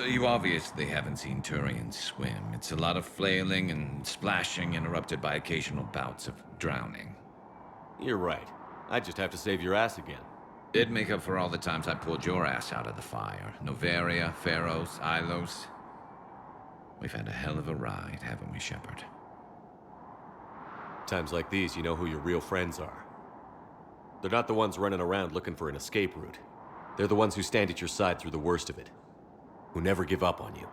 You obviously haven't seen Turians swim. It's a lot of flailing and splashing, interrupted by occasional bouts of drowning. You're right. I just have to save your ass again. It'd make up for all the times I pulled your ass out of the fire. Noveria, Pharos, Ilos. We've had a hell of a ride, haven't we, Shepard? Times like these, you know who your real friends are. They're not the ones running around looking for an escape route. They're the ones who stand at your side through the worst of it. Who never give up on you.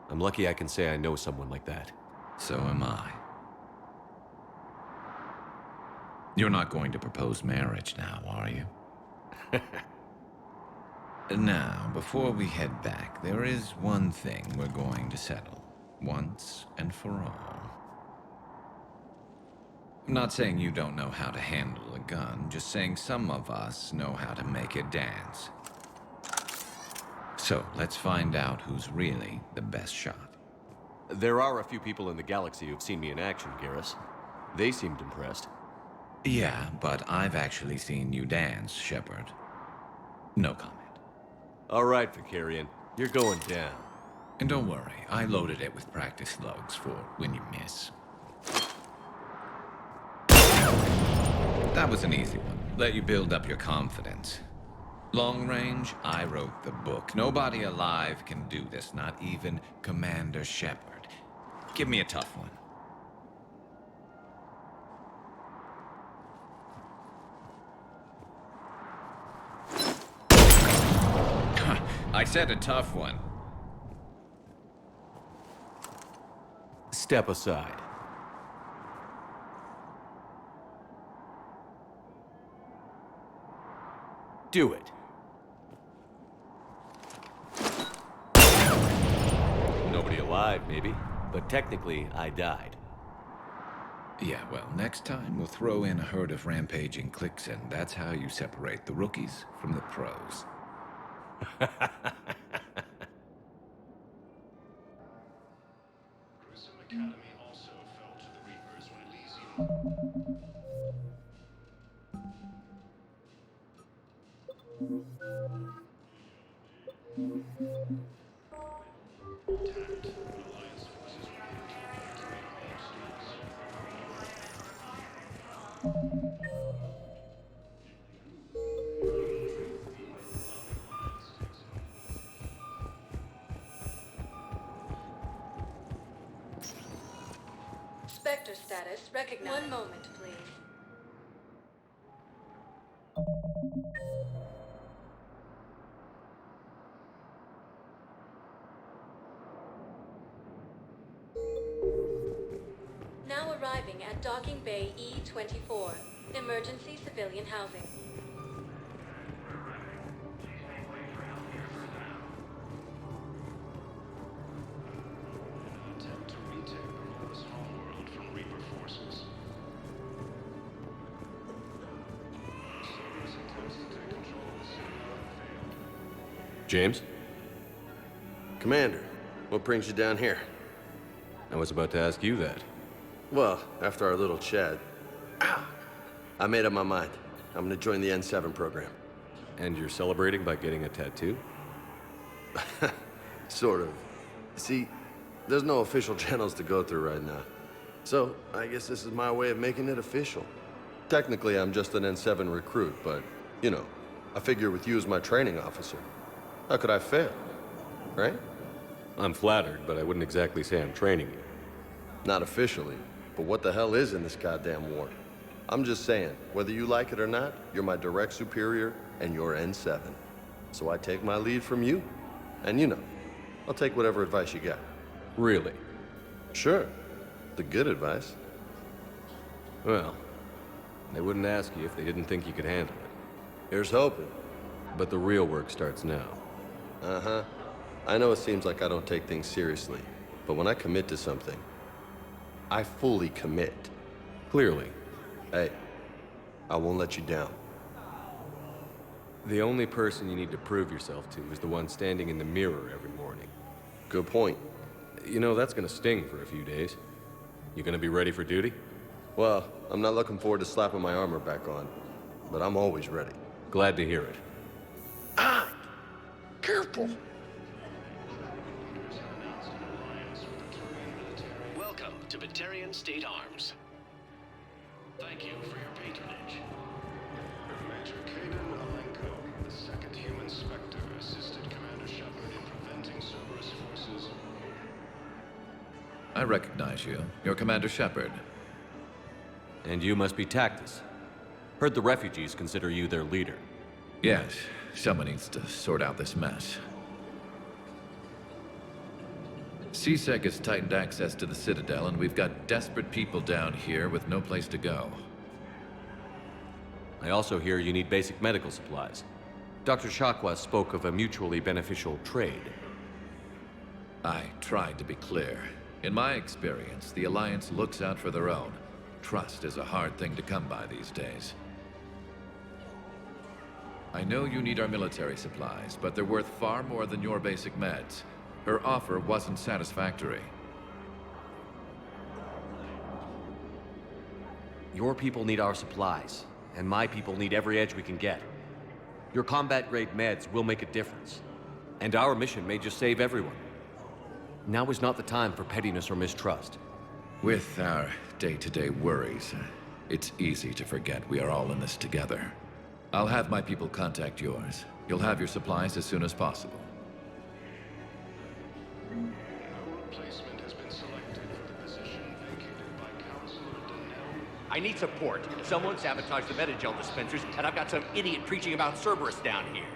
I'm lucky I can say I know someone like that. So am I. You're not going to propose marriage now, are you? Now, before we head back, there is one thing we're going to settle. Once and for all. I'm not saying you don't know how to handle a gun, just saying some of us know how to make it dance. So, let's find out who's really the best shot. There are a few people in the galaxy who've seen me in action, Garrus. They seemed impressed. Yeah, but I've actually seen you dance, Shepard. No comment. All right, Vicarian. You're going down. And don't worry, I loaded it with practice slugs for when you miss. That was an easy one. Let you build up your confidence. Long range, I wrote the book. Nobody alive can do this, not even Commander Shepard. Give me a tough one. I said a tough one. Step aside. Do it. Nobody alive, maybe. But technically, I died. Yeah, well, next time we'll throw in a herd of rampaging cliques, and that's how you separate the rookies from the pros. Spectre status recognized. One moment, please. Now arriving at Docking Bay E-24, emergency civilian housing. James? Commander, what brings you down here? I was about to ask you that. Well, after our little chat, I made up my mind. I'm gonna join the N7 program. And you're celebrating by getting a tattoo? Sort of. See, there's no official channels to go through right now. So, I guess this is my way of making it official. Technically, I'm just an N7 recruit, but, you know, I figure with you as my training officer, how could I fail? Right? I'm flattered, but I wouldn't exactly say I'm training you. Not officially, but what the hell is in this goddamn war? I'm just saying, whether you like it or not, you're my direct superior, and you're N7. So I take my lead from you. And you know, I'll take whatever advice you got. Really? Sure. The good advice. Well, they wouldn't ask you if they didn't think you could handle it. Here's hoping. But the real work starts now. Uh-huh. I know it seems like I don't take things seriously, but when I commit to something, I fully commit. Clearly. Hey, I won't let you down. The only person you need to prove yourself to is the one standing in the mirror every morning. Good point. You know, that's gonna sting for a few days. You gonna be ready for duty? Well, I'm not looking forward to slapping my armor back on, but I'm always ready. Glad to hear it. Ah! Careful! Welcome to Batarian State Arms. Thank you for your patronage. Major Kaden Alenko, the second human Spectre, assisted Commander Shepard in preventing Cerberus forces. I recognize you. You're Commander Shepard. And you must be Tactus. Heard the refugees consider you their leader. Yes, someone needs to sort out this mess. CSEC has tightened access to the Citadel, and we've got desperate people down here with no place to go. I also hear you need basic medical supplies. Dr. Shakwa spoke of a mutually beneficial trade. I tried to be clear. In my experience, the Alliance looks out for their own. Trust is a hard thing to come by these days. I know you need our military supplies, but they're worth far more than your basic meds. Her offer wasn't satisfactory. Your people need our supplies, and my people need every edge we can get. Your combat-grade meds will make a difference. And our mission may just save everyone. Now is not the time for pettiness or mistrust. With our day-to-day worries, it's easy to forget we are all in this together. I'll have my people contact yours. You'll have your supplies as soon as possible. I need support. Someone sabotaged the Metagel dispensers, and I've got some idiot preaching about Cerberus down here.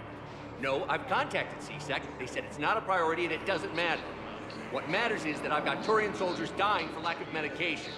No, I've contacted CSEC. They said it's not a priority and it doesn't matter. What matters is that I've got Turian soldiers dying for lack of medication.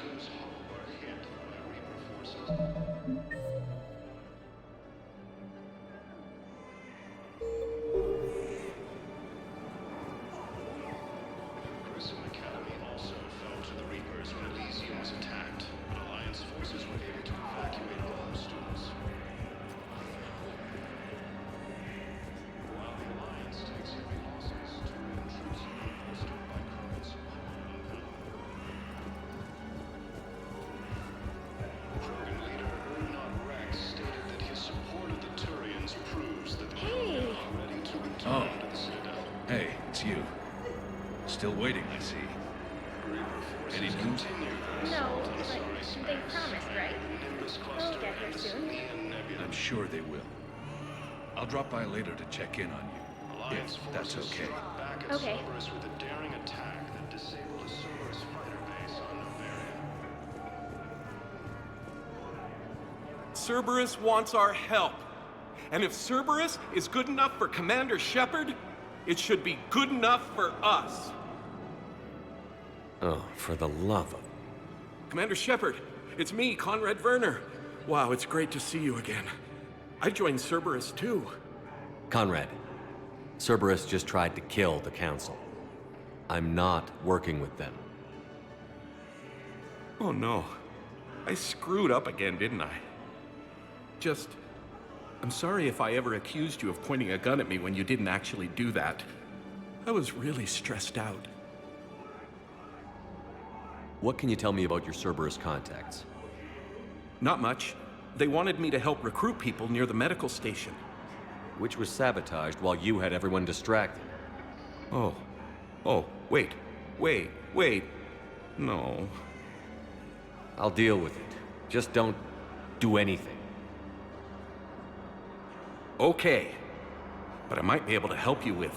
Oh. Hey, it's you. Still waiting, I see. Any news? No, but they promised, right? They'll get here soon. I'm sure they will. I'll drop by later to check in on you, if that's okay. Okay. With a daring attack that disabled a Cerberus fighter base on Novaria. Cerberus wants our help. And if Cerberus is good enough for Commander Shepard, it should be good enough for us. Oh, for the love of... Commander Shepard, it's me, Conrad Werner. Wow, it's great to see you again. I joined Cerberus too. Conrad, Cerberus just tried to kill the Council. I'm not working with them. Oh no. I screwed up again, didn't I? I'm sorry if I ever accused you of pointing a gun at me when you didn't actually do that. I was really stressed out. What can you tell me about your Cerberus contacts? Not much. They wanted me to help recruit people near the medical station. Which was sabotaged while you had everyone distracted. Oh, wait. No. I'll deal with it. Just don't do anything. Okay. But I might be able to help you with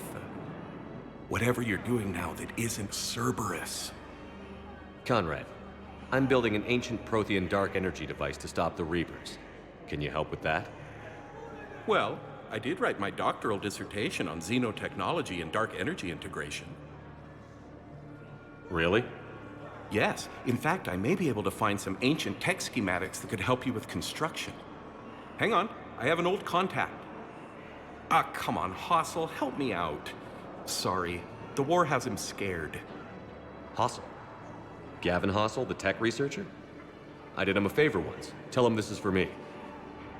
whatever you're doing now that isn't Cerberus. Conrad, I'm building an ancient Prothean dark energy device to stop the Reapers. Can you help with that? Well, I did write my doctoral dissertation on xenotechnology and dark energy integration. Really? Yes. In fact, I may be able to find some ancient tech schematics that could help you with construction. Hang on, I have an old contact. Ah, come on, Hossel, help me out. Sorry, the war has him scared. Hossel? Gavin Hossel, the tech researcher? I did him a favor once. Tell him this is for me.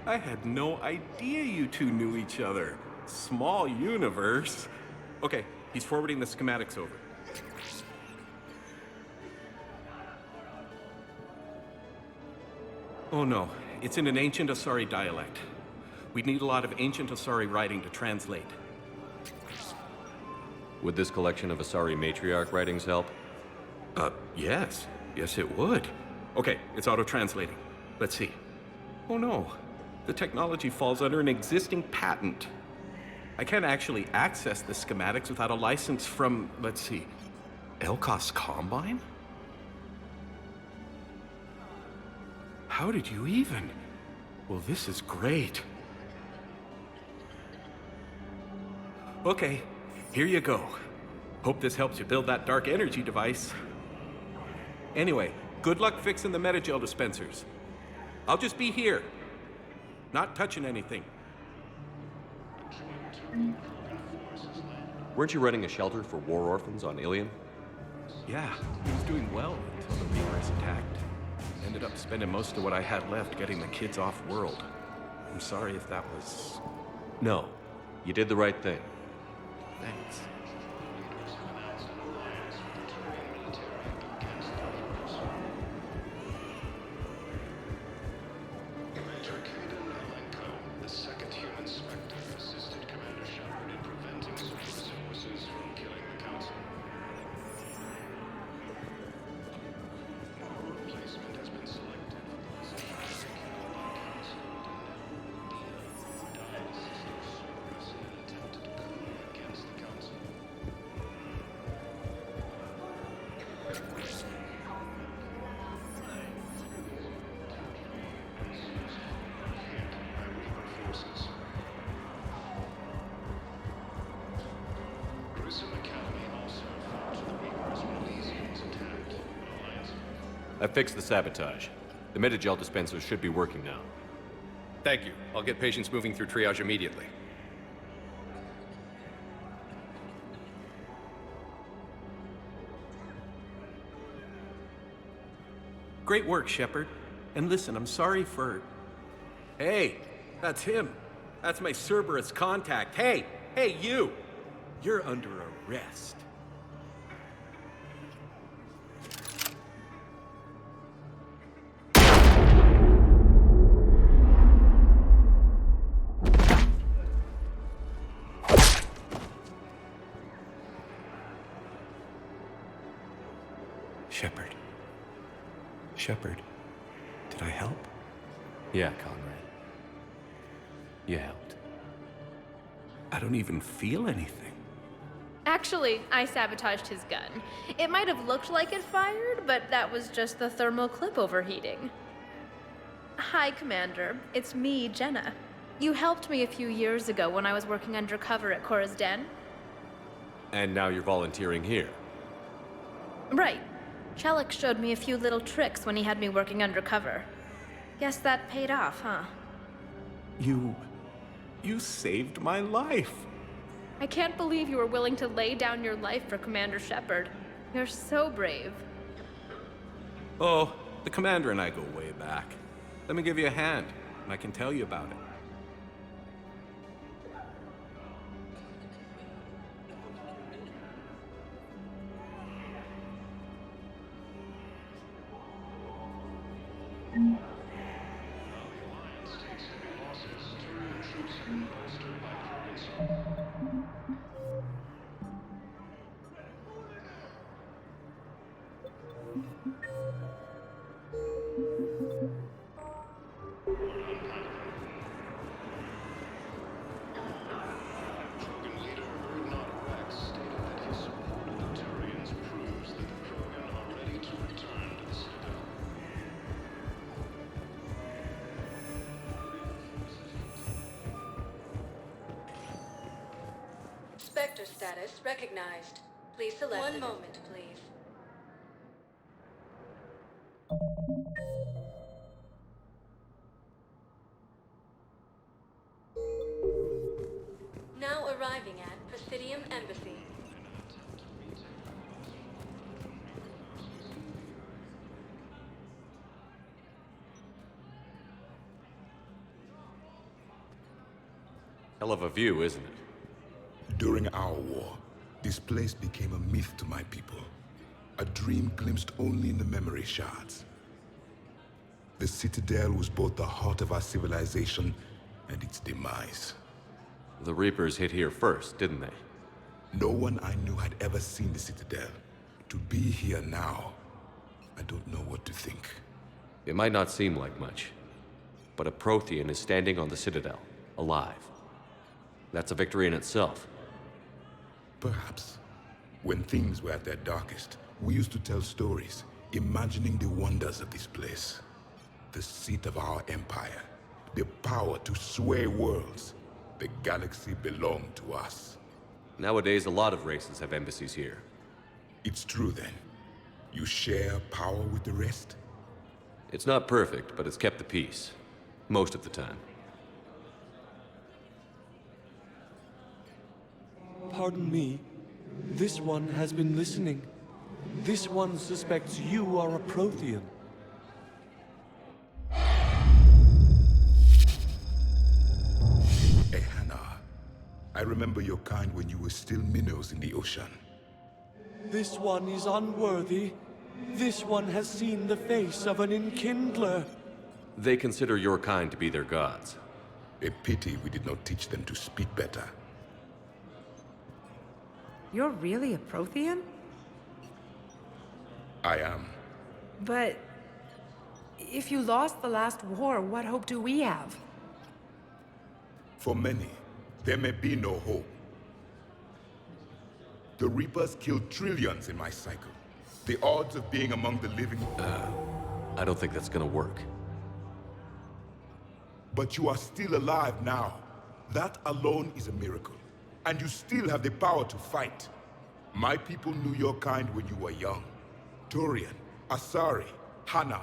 I had no idea you two knew each other. Small universe. Okay, he's forwarding the schematics over. Oh no, it's in an ancient Asari dialect. We'd need a lot of ancient Asari writing to translate. Would this collection of Asari matriarch writings help? Yes. Yes, it would. Okay, it's auto-translating. Let's see. Oh no, the technology falls under an existing patent. I can't actually access the schematics without a license from, let's see, Elkos Combine? How did you even? Well, this is great. Okay, here you go. Hope this helps you build that dark energy device. Anyway, good luck fixing the Metagel dispensers. I'll just be here. Not touching anything. Weren't you running a shelter for war orphans on Ilium? Yeah, he was doing well until the Reapers attacked. Ended up spending most of what I had left getting the kids off-world. I'm sorry if that was... No, you did the right thing. Thanks. The second human spectre assisted Commander Shepard in preventing Cerberus I fixed the sabotage. The Metagel dispensers should be working now. Thank you. I'll get patients moving through triage immediately. Great work, Shepard. And listen, I'm sorry for... Hey, that's him. That's my Cerberus contact. Hey, you! You're under arrest. Shepard, did I help? Yeah, Conrad. You helped. I don't even feel anything. Actually, I sabotaged his gun. It might have looked like it fired, but that was just the thermal clip overheating. Hi, Commander. It's me, Jenna. You helped me a few years ago when I was working undercover at Cora's Den. And now you're volunteering here. Right. Chelik showed me a few little tricks when he had me working undercover. Guess that paid off, huh? You saved my life. I can't believe you were willing to lay down your life for Commander Shepard. You're so brave. Oh, the Commander and I go way back. Let me give you a hand, and I can tell you about it. Spectre status recognized. Please select. One moment, please. Now arriving at Presidium Embassy. Hell of a view, isn't it? During our war, this place became a myth to my people. A dream glimpsed only in the memory shards. The Citadel was both the heart of our civilization and its demise. The Reapers hit here first, didn't they? No one I knew had ever seen the Citadel. To be here now, I don't know what to think. It might not seem like much, but a Prothean is standing on the Citadel, alive. That's a victory in itself. Perhaps. When things were at their darkest, we used to tell stories, imagining the wonders of this place. The seat of our empire, the power to sway worlds. The galaxy belonged to us. Nowadays, a lot of races have embassies here. It's true then. You share power with the rest? It's not perfect, but it's kept the peace. Most of the time. Pardon me. This one has been listening. This one suspects you are a Prothean. Ehana, I remember your kind when you were still minnows in the ocean. This one is unworthy. This one has seen the face of an enkindler. They consider your kind to be their gods. A pity we did not teach them to speak better. You're really a Prothean? I am. But if you lost the last war, what hope do we have? For many, there may be no hope. The Reapers killed trillions in my cycle. The odds of being among the living... I don't think that's gonna work. But you are still alive now. That alone is a miracle. And you still have the power to fight. My people knew your kind when you were young. Turian, Asari, Hana.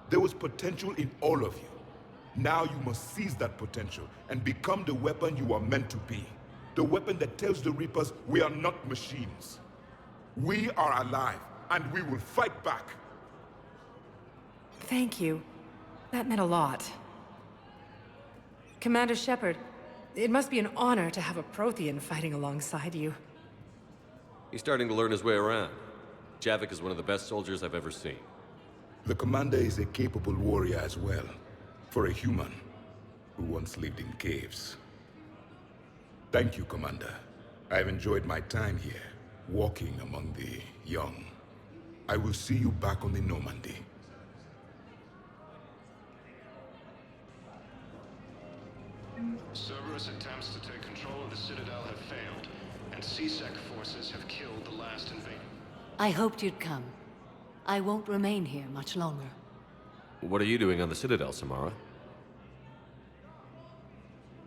There was potential in all of you. Now you must seize that potential and become the weapon you are meant to be. The weapon that tells the Reapers we are not machines. We are alive, and we will fight back. Thank you. That meant a lot. Commander Shepard, it must be an honor to have a Prothean fighting alongside you. He's starting to learn his way around. Javik is one of the best soldiers I've ever seen. The commander is a capable warrior as well. For a human who once lived in caves. Thank you, Commander. I've enjoyed my time here, walking among the young. I will see you back on the Normandy. Cerberus attempts to take control of the Citadel have failed, and C-Sec forces have killed the last invader. I hoped you'd come. I won't remain here much longer. What are you doing on the Citadel, Samara?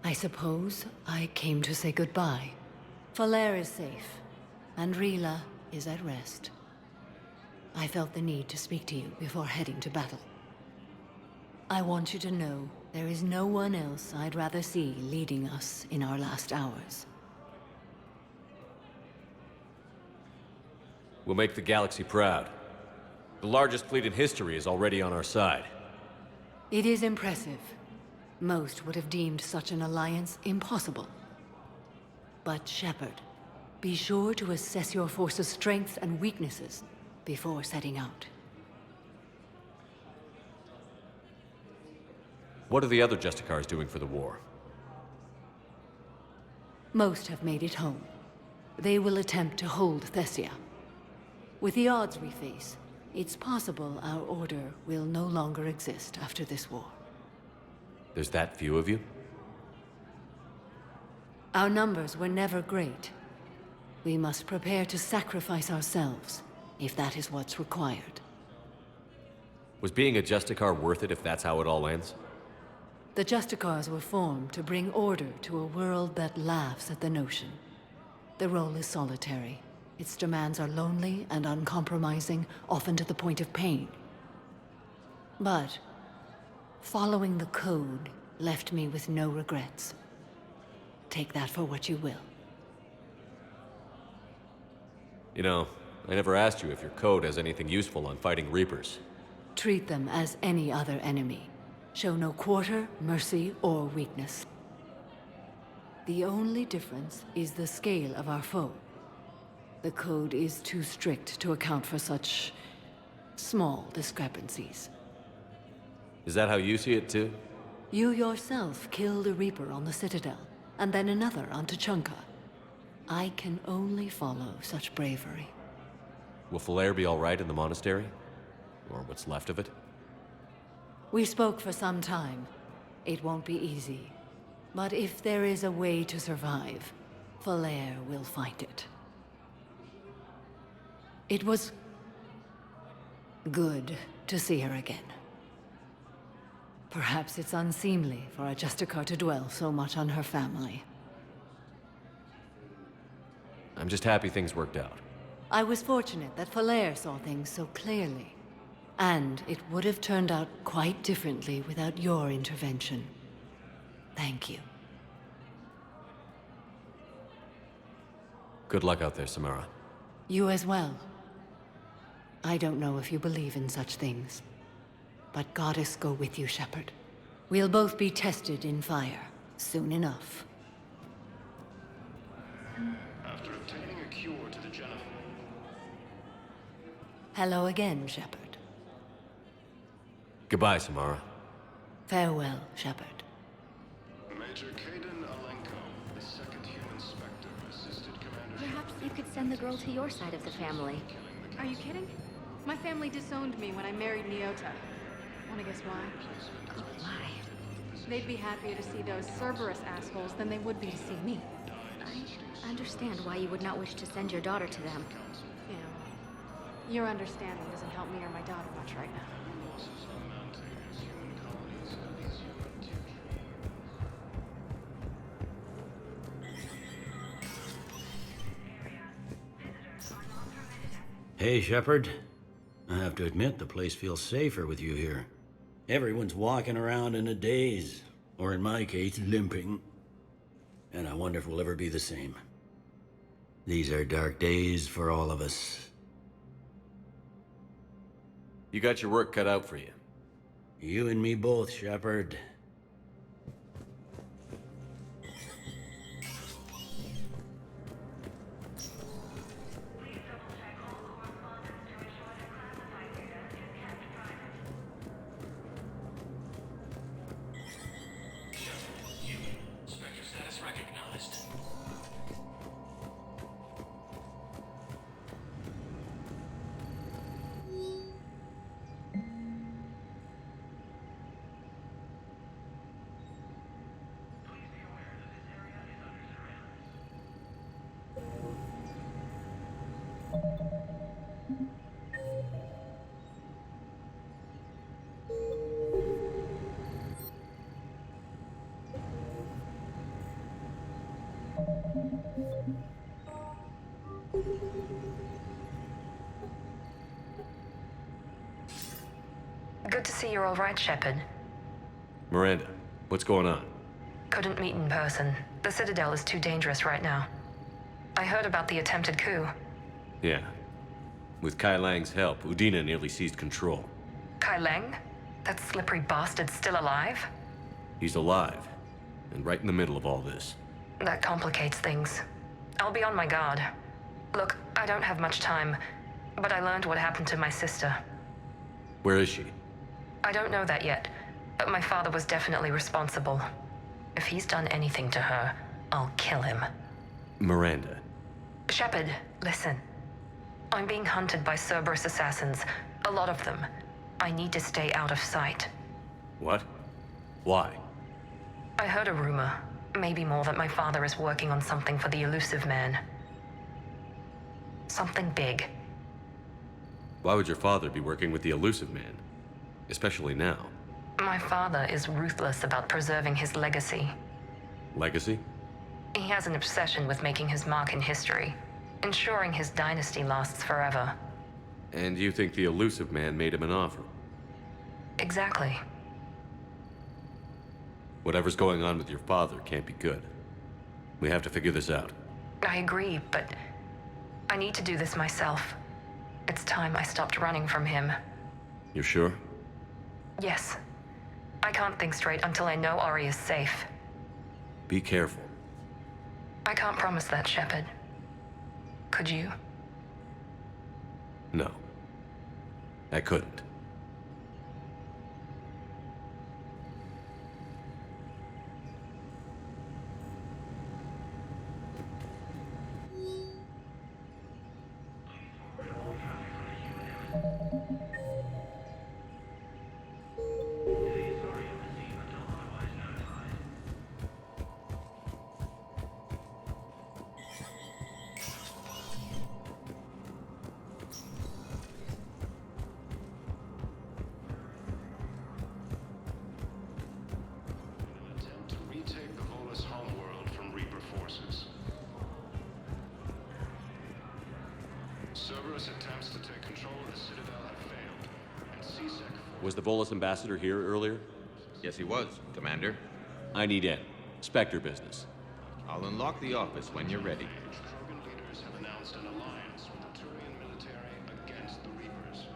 I suppose I came to say goodbye. Falair is safe, and Rila is at rest. I felt the need to speak to you before heading to battle. I want you to know there is no one else I'd rather see leading us in our last hours. We'll make the galaxy proud. The largest fleet in history is already on our side. It is impressive. Most would have deemed such an alliance impossible. But Shepard, be sure to assess your force's strengths and weaknesses before setting out. What are the other Justicars doing for the war? Most have made it home. They will attempt to hold Thessia. With the odds we face, it's possible our order will no longer exist after this war. There's that few of you? Our numbers were never great. We must prepare to sacrifice ourselves, if that is what's required. Was being a Justicar worth it if that's how it all ends? The Justicars were formed to bring order to a world that laughs at the notion. The role is solitary. Its demands are lonely and uncompromising, often to the point of pain. But following the code left me with no regrets. Take that for what you will. You know, I never asked you if your code has anything useful on fighting Reapers. Treat them as any other enemy. Show no quarter, mercy, or weakness. The only difference is the scale of our foe. The code is too strict to account for such small discrepancies. Is that how you see it too? You yourself killed a Reaper on the Citadel, and then another on Tuchanka. I can only follow such bravery. Will Falair be all right in the Monastery? Or what's left of it? We spoke for some time. It won't be easy. But if there is a way to survive, Falair will find it. It was good to see her again. Perhaps it's unseemly for a Justicar to dwell so much on her family. I'm just happy things worked out. I was fortunate that Falair saw things so clearly. And it would have turned out quite differently without your intervention. Thank you. Good luck out there, Samara. You as well. I don't know if you believe in such things, but Goddess go with you, Shepard. We'll both be tested in fire, soon enough. After obtaining a cure to the Jennifer... Hello again, Shepard. Goodbye, Samara. Farewell, Shepard. Major Kaden Alenko, the second human Spectre, assisted Commander... Perhaps you could send the girl to your side of the family. Are you kidding? My family disowned me when I married Nyota. Wanna guess why? Why? They'd be happier to see those Cerberus assholes than they would be to see me. I understand why you would not wish to send your daughter to them. Yeah. Your understanding doesn't help me or my daughter much right now. Hey, Shepard. I have to admit, the place feels safer with you here. Everyone's walking around in a daze, or in my case, limping. And I wonder if we'll ever be the same. These are dark days for all of us. You got your work cut out for you. You and me both, Shepard. Good to see you're all right, Shepard. Miranda, what's going on? Couldn't meet in person. The Citadel is too dangerous right now. I heard about the attempted coup. Yeah. With Kai Lang's help, Udina nearly seized control. Kai Lang? That slippery bastard's still alive? He's alive, and right in the middle of all this. That complicates things. I'll be on my guard. Look, I don't have much time, but I learned what happened to my sister. Where is she? I don't know that yet, but my father was definitely responsible. If he's done anything to her, I'll kill him. Miranda. Shepard, listen. I'm being hunted by Cerberus assassins. A lot of them. I need to stay out of sight. What? Why? I heard a rumor, maybe more, that my father is working on something for the Elusive Man. Something big. Why would your father be working with the Elusive Man? Especially now. My father is ruthless about preserving his legacy. Legacy? He has an obsession with making his mark in history, ensuring his dynasty lasts forever. And you think the Elusive Man made him an offer? Exactly. Whatever's going on with your father can't be good. We have to figure this out. I agree, but I need to do this myself. It's time I stopped running from him. You're sure? Yes. I can't think straight until I know Ori is safe. Be careful. I can't promise that, Shepard. Could you? No. I couldn't. Cerberus attempts to take control of the Citadel have failed, and C-Sec... Was the Volus ambassador here earlier? Yes, he was, Commander. I need in. Spectre business. I'll unlock the office when you're ready. Krogan leaders have announced an alliance with the Turian military against the Reapers.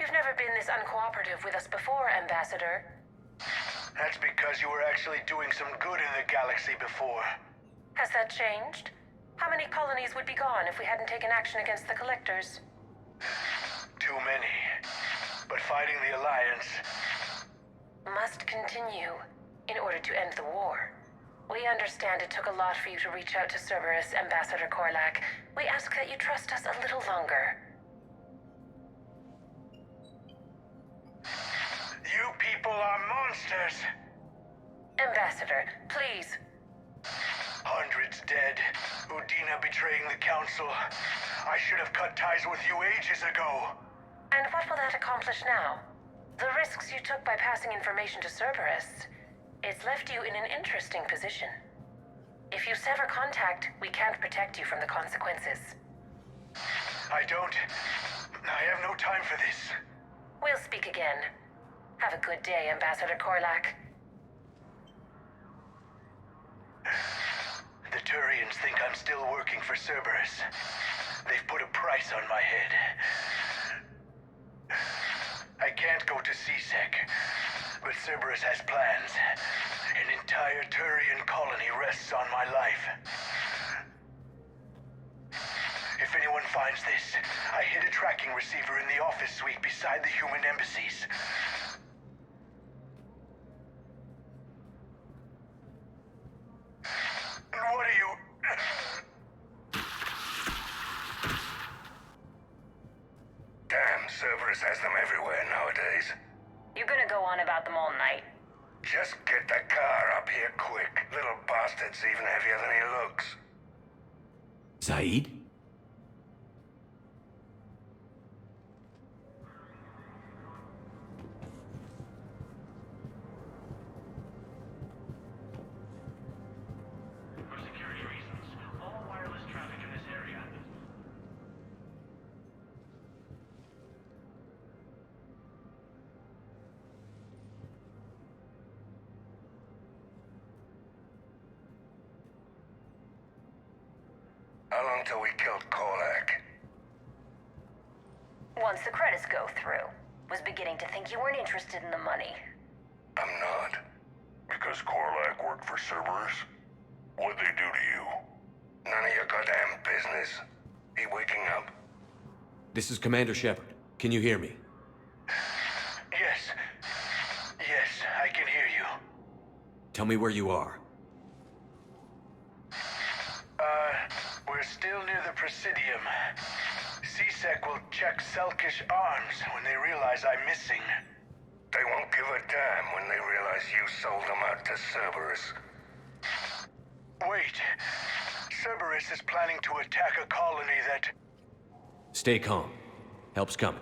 You've never been this uncooperative with us before, Ambassador. That's because you were actually doing some good in the galaxy before. Has that changed? How many colonies would be gone if we hadn't taken action against the Collectors? Too many. But fighting the Alliance... Must continue in order to end the war. We understand it took a lot for you to reach out to Cerberus, Ambassador Korlak. We ask that you trust us a little longer. You people are monsters! Ambassador, please. Hundreds dead. Udina betraying the Council. I should have cut ties with you ages ago. And what will that accomplish now? The risks you took by passing information to Cerberus, it's left you in an interesting position. If you sever contact, we can't protect you from the consequences. I have no time for this. We'll speak again. Have a good day, Ambassador Korlak. The Turians think I'm still working for Cerberus. They've put a price on my head. I can't go to CSEC, but Cerberus has plans. An entire Turian colony rests on my life. If anyone finds this, I hid a tracking receiver in the office suite beside the human embassies. What are you... Damn, Cerberus has them everywhere nowadays. You're gonna go on about them all night. Just get the car up here quick. Little bastard's even heavier than he looks. Saeed? How long till we killed Korlak? Once the credits go through, was beginning to think you weren't interested in the money. I'm not. Because Korlak worked for Cerberus? What'd they do to you? None of your goddamn business. He waking up? This is Commander Shepard. Can you hear me? Yes. Yes, I can hear you. Tell me where you are. We're still near the Presidium. CSEC will check Selkish arms when they realize I'm missing. They won't give a damn when they realize you sold them out to Cerberus. Wait. Cerberus is planning to attack a colony that... Stay calm. Help's coming.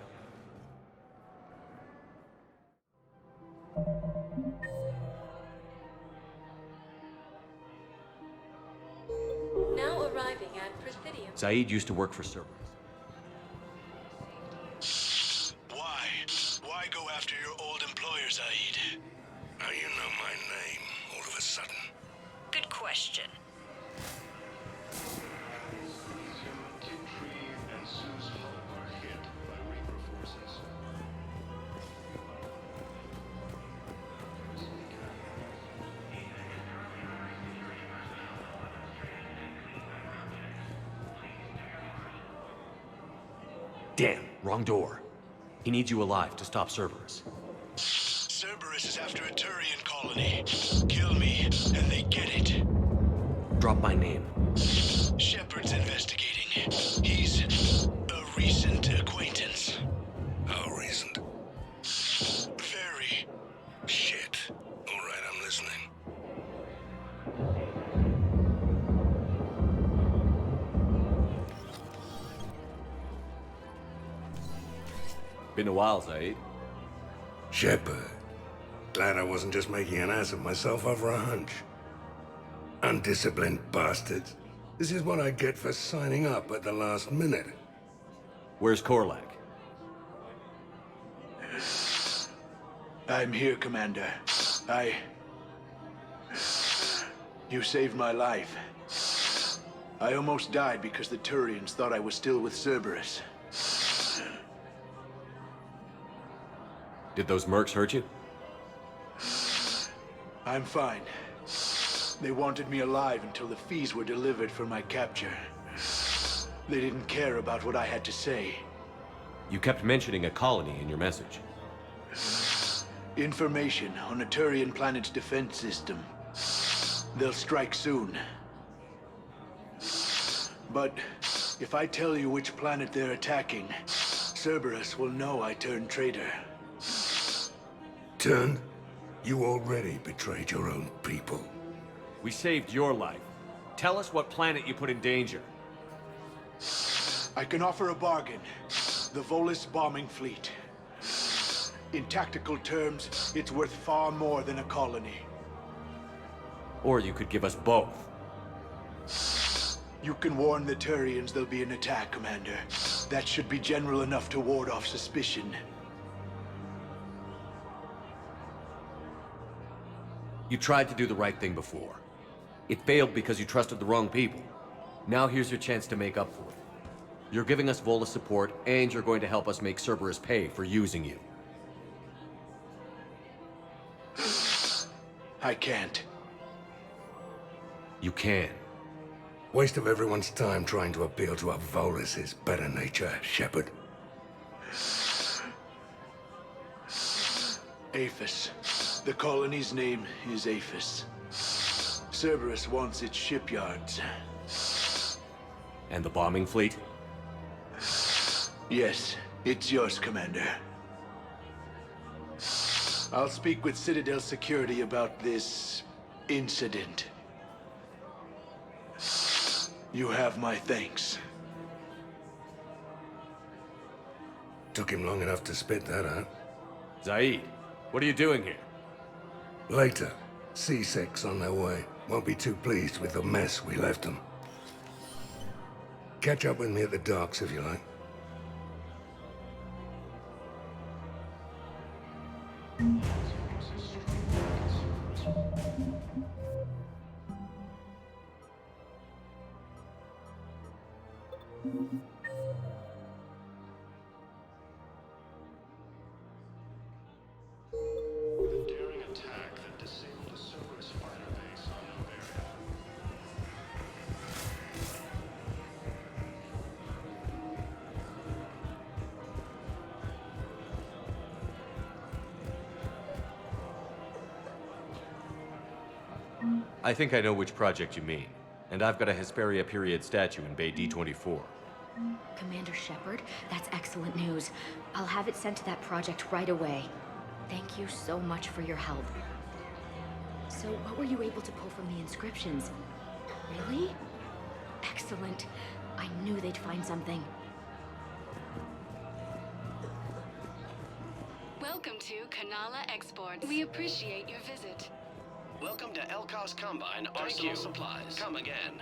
Now arriving at Presidium. Saeed used to work for Cerberus. Why? Why go after your old employer, Zaid? How you know my name all of a sudden? Good question. Damn, wrong door. He needs you alive to stop Cerberus. Cerberus is after a Turian colony. Kill me, and they get it. Drop my name. Shepard's investigating. He's a recent acquaintance. How recent? Very. Shit. All right, I'm listening. Been a while, Zaid. Shepard. Glad I wasn't just making an ass of myself over a hunch. Undisciplined bastards. This is what I get for signing up at the last minute. Where's Korlak? I'm here, Commander. You saved my life. I almost died because the Turians thought I was still with Cerberus. Did those mercs hurt you? I'm fine. They wanted me alive until the fees were delivered for my capture. They didn't care about what I had to say. You kept mentioning a colony in your message. Information on a Turian planet's defense system. They'll strike soon. But if I tell you which planet they're attacking, Cerberus will know I turned traitor. Turned? You already betrayed your own people. We saved your life. Tell us what planet you put in danger. I can offer a bargain. The Volus bombing fleet. In tactical terms, it's worth far more than a colony. Or you could give us both. You can warn the Turians there'll be an attack, Commander. That should be general enough to ward off suspicion. You tried to do the right thing before. It failed because you trusted the wrong people. Now here's your chance to make up for it. You're giving us Volus support, and you're going to help us make Cerberus pay for using you. I can't. You can. Waste of everyone's time trying to appeal to a Volus's better nature, Shepard. Aphis. The colony's name is Aphis. Cerberus wants its shipyards. And the bombing fleet? Yes, it's yours, Commander. I'll speak with Citadel security about this incident. You have my thanks. Took him long enough to spit that out. Zaid, what are you doing here? Later. C6 on their way. Won't be too pleased with the mess we left them. Catch up with me at the docks if you like. Daring attack that disabled a Cerberus fighter base on Novaria. I think I know which project you mean. And I've got a Hesperia period statue in Bay D24. Commander Shepard, that's excellent news. I'll have it sent to that project right away. Thank you so much for your help. So, what were you able to pull from the inscriptions? Really? Excellent. I knew they'd find something. Welcome to Kanala Exports. We appreciate your visit. Welcome to Elkos Combine Arsenal Supplies. Come again.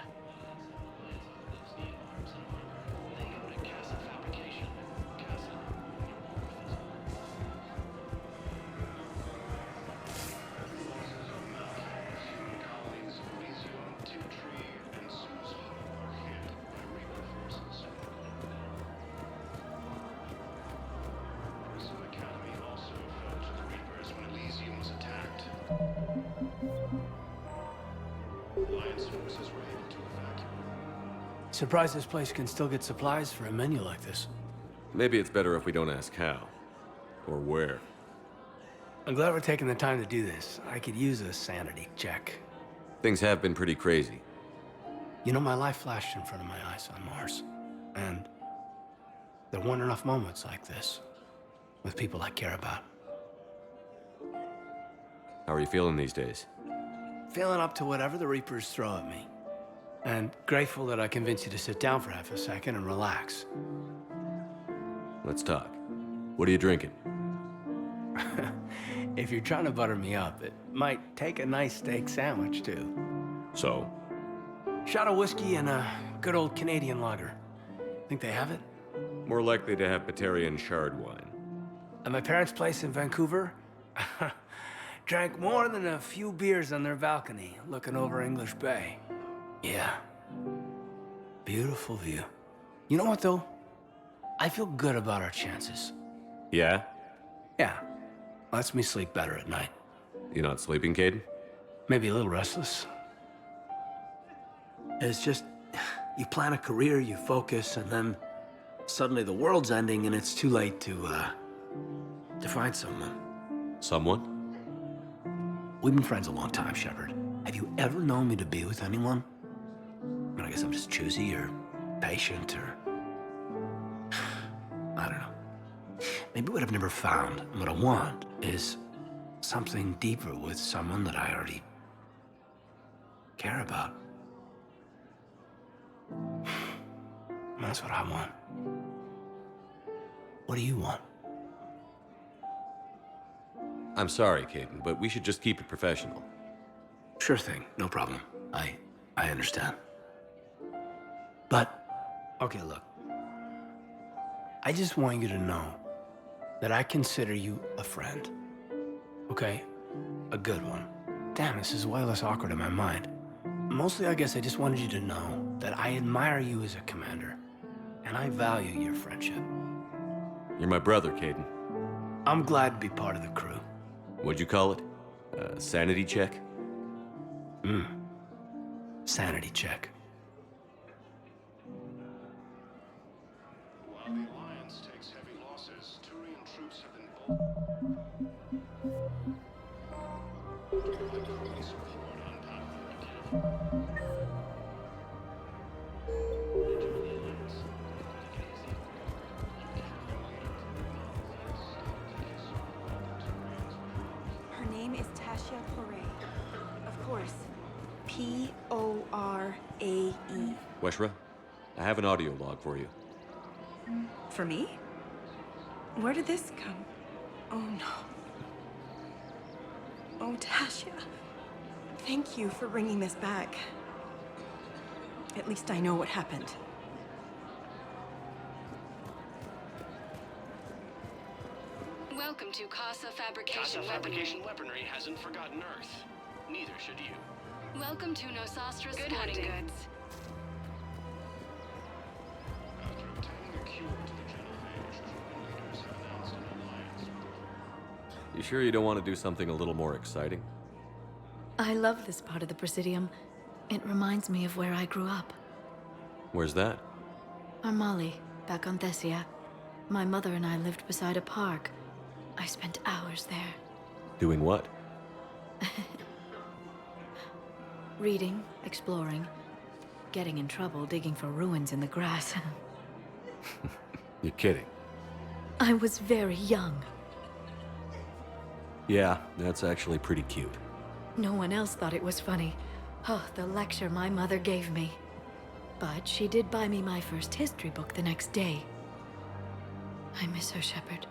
Surprised this place can still get supplies for a menu like this. Maybe it's better if we don't ask how. Or where. I'm glad we're taking the time to do this. I could use a sanity check. Things have been pretty crazy. You know, my life flashed in front of my eyes on Mars. And there weren't enough moments like this with people I care about. How are you feeling these days? Feeling up to whatever the Reapers throw at me. And grateful that I convinced you to sit down for half a second and relax. Let's talk. What are you drinking? If you're trying to butter me up, it might take a nice steak sandwich, too. So? Shot of whiskey and a good old Canadian lager. Think they have it? More likely to have Batarian shard wine. At my parents' place in Vancouver, drank more than a few beers on their balcony, looking over English Bay. Yeah. Beautiful view. You know what, though? I feel good about our chances. Yeah? Yeah. Lets me sleep better at night. You not sleeping, Caden? Maybe a little restless. It's just, you plan a career, you focus, and then suddenly the world's ending and it's too late to find someone. Someone? We've been friends a long time, Shepard. Have you ever known me to be with anyone? I guess I'm just choosy or patient or... I don't know. Maybe what I've never found and what I want is something deeper with someone that I already care about. That's what I want. What do you want? I'm sorry, Caden, but we should just keep it professional. Sure thing, no problem. I understand. But, okay, look. I just want you to know that I consider you a friend. Okay? A good one. Damn, this is way less awkward in my mind. Mostly, I guess I just wanted you to know that I admire you as a commander, and I value your friendship. You're my brother, Caden. I'm glad to be part of the crew. What'd you call it? Sanity check? Sanity check. While the Alliance takes heavy losses, Turian troops have been Her name is Tasha Foray. Of course. P-O-R-A-E. Weshra, I have an audio log for you. For me? Where did this come? Oh, no. Oh, Tasha. Thank you for bringing this back. At least I know what happened. Welcome to Casa Fabrication Casa Fabrication Weaponry hasn't forgotten Earth. Neither should you. Welcome to Nosastra's Good Hunting Goods. After obtaining a cure to the genophage, Truman leaders have announced an alliance. You sure you don't want to do something a little more exciting? I love this part of the Presidium. It reminds me of where I grew up. Where's that? Armali, back on Thessia. My mother and I lived beside a park. I spent hours there. Doing what? Reading, exploring, getting in trouble digging for ruins in the grass. You're kidding. I was very young. Yeah, that's actually pretty cute. No one else thought it was funny. Oh, the lecture my mother gave me. But she did buy me my first history book the next day. I miss her, Shepard.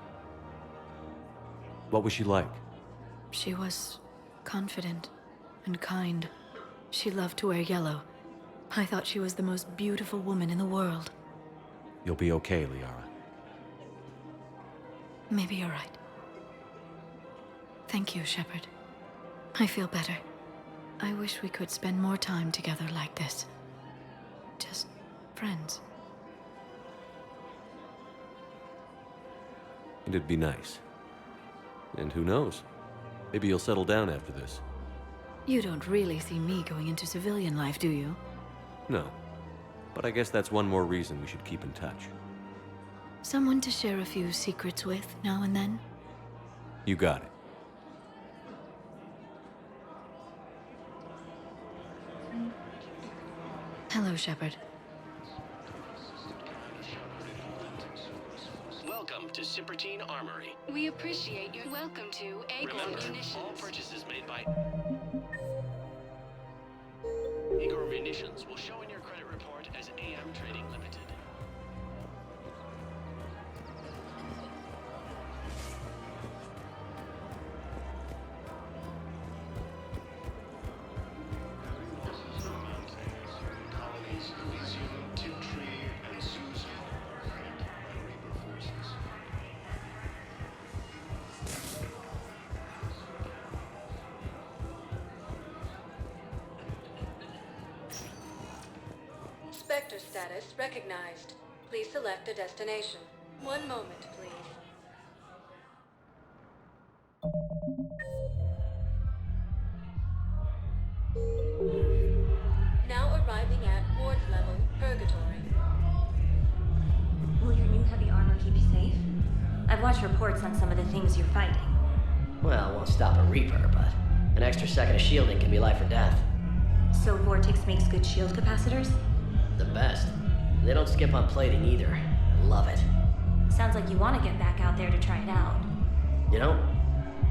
What was she like? She was confident and kind. She loved to wear yellow. I thought she was the most beautiful woman in the world. You'll be okay, Liara. Maybe you're right. Thank you, Shepard. I feel better. I wish we could spend more time together like this. Just friends. And it'd be nice. And who knows? Maybe you'll settle down after this. You don't really see me going into civilian life, do you? No. But I guess that's one more reason we should keep in touch. Someone to share a few secrets with now and then? You got it. Hello, Shepard. Welcome to Cypertine Armory. We appreciate your welcome to Agor Remember, Munitions. all purchases made by Agor Munitions will show in your credit report as AM Trading Limited. Colonies Elysium, Tiptree, and Susan are held by Reaper forces. Spectre status recognized. Please select a destination. One moment, please. Now arriving at Ward level, Purgatory. Will your new heavy armor keep you safe? I've watched reports on some of the things you're fighting. Well, it won't stop a Reaper, but an extra second of shielding can be life or death. So Vortex makes good shield capacitors? The best. They don't skip on plating either. Love it. Sounds like you want to get back out there to try it out. You know?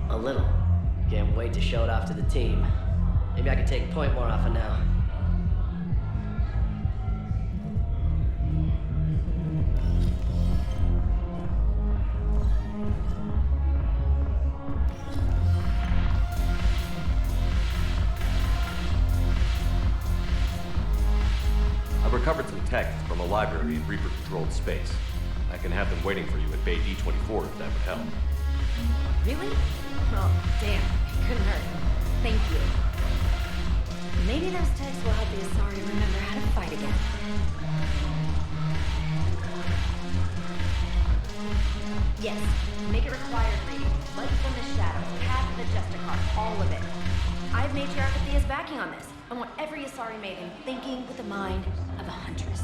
A little. Can't wait to show it off to the team. Maybe I can take point more off of now. I've recovered some tech from a library in Reaper-controlled space. I can have them waiting for you at Bay D-24 if that would help. Really? Oh, damn. It couldn't hurt. Thank you. Maybe those texts will help the Asari remember how to fight again. Yes. Make it required reading. Light from the shadows, path of the Justicar, all of it. I've matriarch Athea's backing on this. I want every Asari maiden thinking with the mind of a huntress.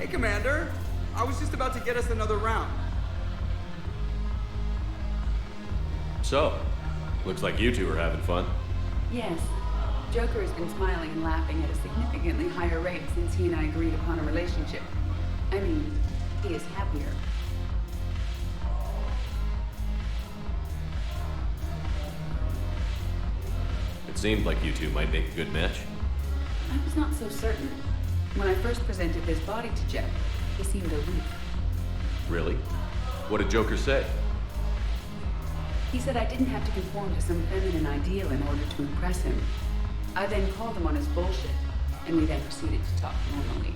Hey, Commander. I was just about to get us another round. So, looks like you two are having fun. Yes. Joker has been smiling and laughing at a significantly higher rate since he and I agreed upon a relationship. I mean, he is happier. It seemed like you two might make a good match. I was not so certain. When I first presented this body to Jeff, he seemed aloof. Really? What did Joker say? He said I didn't have to conform to some feminine ideal in order to impress him. I then called him on his bullshit, and we then proceeded to talk normally.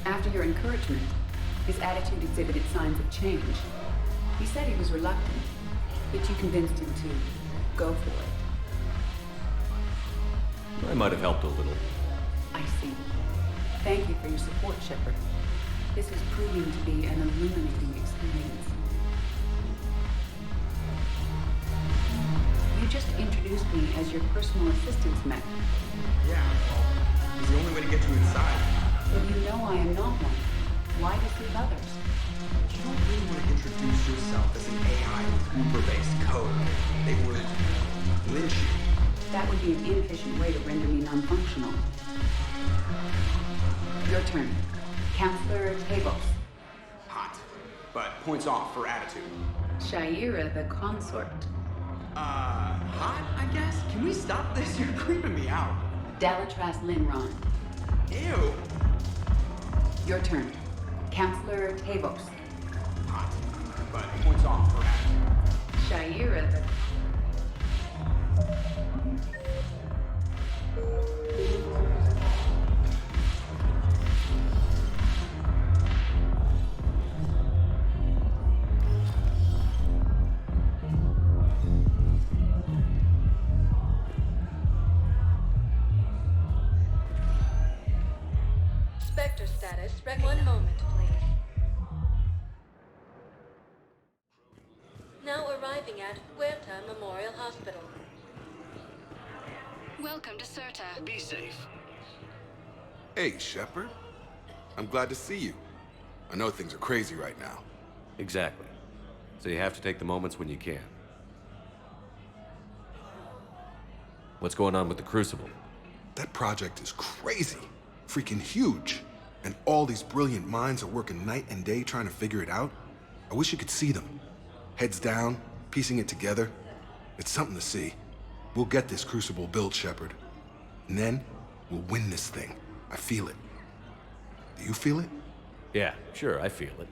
After your encouragement, his attitude exhibited signs of change. He said he was reluctant, but you convinced him to go for it. I might have helped a little. I see. Thank you for your support, Shepard. This is proving to be an illuminating experience. You just introduced me as your personal assistance mech. Yeah, well, it's the only way to get you inside. But you know I am not one. Why deceive others? You don't really want to introduce yourself as an AI with Uber-based code. They would lynch you. That would be an inefficient way to render me non-functional. Your turn. Counselor Tabos. Hot. But points off for attitude. Shaira the consort. Hot, I guess? Can we stop this? You're creeping me out. Dalatras Linron. Ew. Your turn. Counselor Tabos. Hot. But points off for attitude. Shaira the... Spectre status. One moment, please. Now arriving at Huerta Memorial Hospital. Welcome to Serta. Be safe. Hey, Shepard. I'm glad to see you. I know things are crazy right now. Exactly. So you have to take the moments when you can. What's going on with the Crucible? That project is crazy. Freaking huge. And all these brilliant minds are working night and day trying to figure it out. I wish you could see them. Heads down, piecing it together. It's something to see. We'll get this crucible built, Shepard. And then, we'll win this thing. I feel it. Do you feel it? Yeah, sure, I feel it.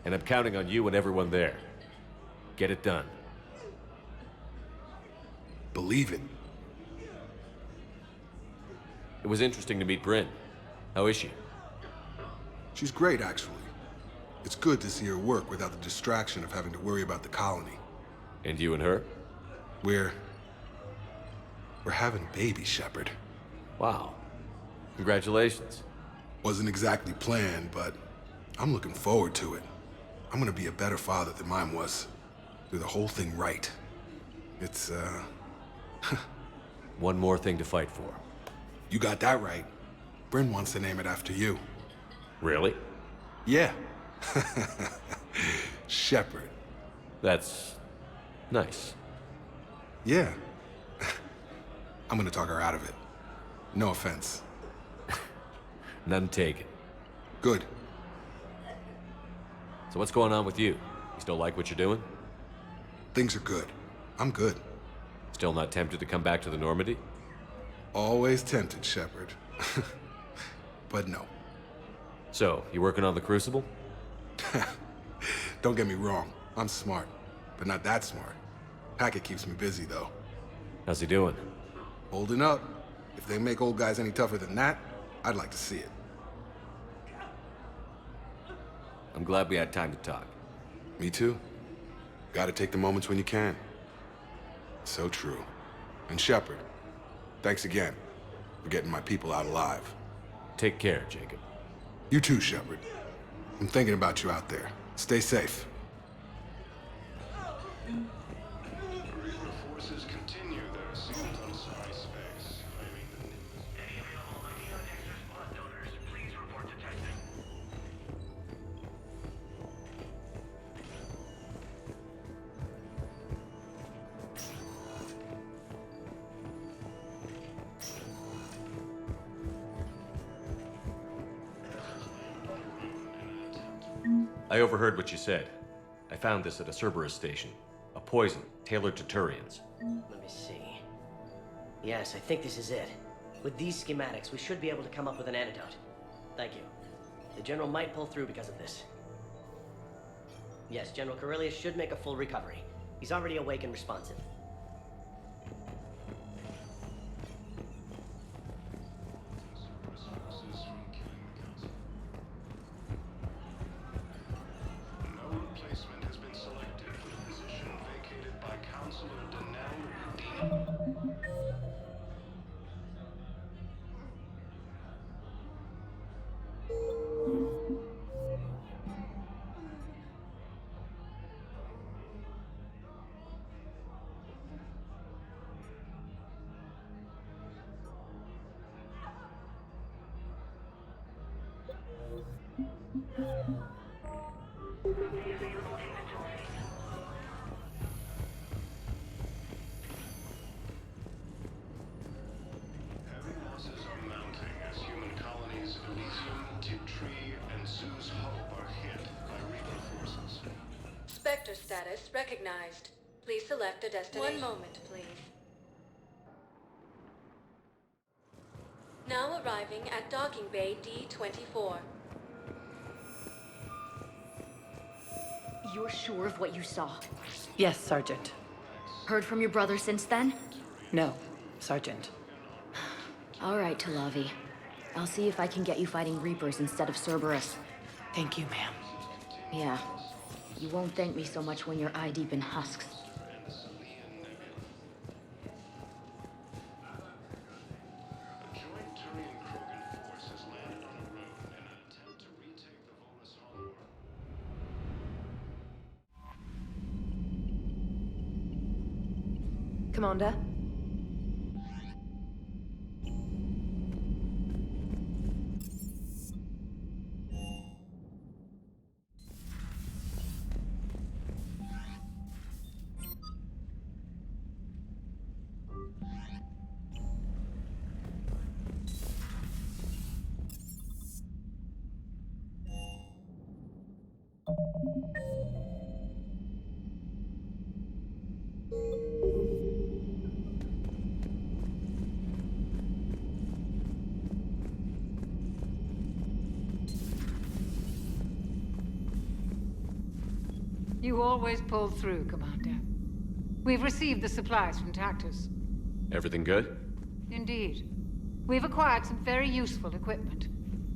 And I'm counting on you and everyone there. Get it done. Believe it. It was interesting to meet Bryn. How is she? She's great, actually. It's good to see her work without the distraction of having to worry about the colony. And you and her? We're having a baby, Shepard. Wow. Congratulations. Wasn't exactly planned, but I'm looking forward to it. I'm gonna be a better father than mine was. Do the whole thing right. It's, One more thing to fight for. You got that right. Bryn wants to name it after you. Really? Yeah. Shepard. That's nice. Yeah. I'm gonna talk her out of it. No offense. None taken. Good. So what's going on with you? You still like what you're doing? Things are good. I'm good. Still not tempted to come back to the Normandy? Always tempted, Shepard. But no. So, you working on the Crucible? Don't get me wrong. I'm smart, but not that smart. Hackett keeps me busy, though. How's he doing? Holding up. If they make old guys any tougher than that, I'd like to see it. I'm glad we had time to talk. Me too. Gotta take the moments when you can. So true. And Shepard, thanks again for getting my people out alive. Take care, Jacob. You too, Shepard. I'm thinking about you out there. Stay safe. Reaper forces continue their assault on space, claiming the I overheard what you said. I found this at a Cerberus station. A poison, tailored to Turians. Let me see. Yes, I think this is it. With these schematics, we should be able to come up with an antidote. Thank you. The General might pull through because of this. Yes, General Corellius should make a full recovery. He's already awake and responsive. Heavy losses are mounting as human colonies Elysium, Tiptree, and Zoo's Hope are hit by Reaper forces. Spectre status recognized. Please select a destination. 1 moment, please. Now arriving at docking bay D-24. You're sure of what you saw? Yes, Sergeant. Heard from your brother since then? No, Sergeant. All right, Talavi. I'll see if I can get you fighting Reapers instead of Cerberus. Thank you, ma'am. Yeah. You won't thank me so much when you're eye-deep in husks. Commander? You always pull through, Commander. We've received the supplies from Tactus. Everything good? Indeed. We've acquired some very useful equipment.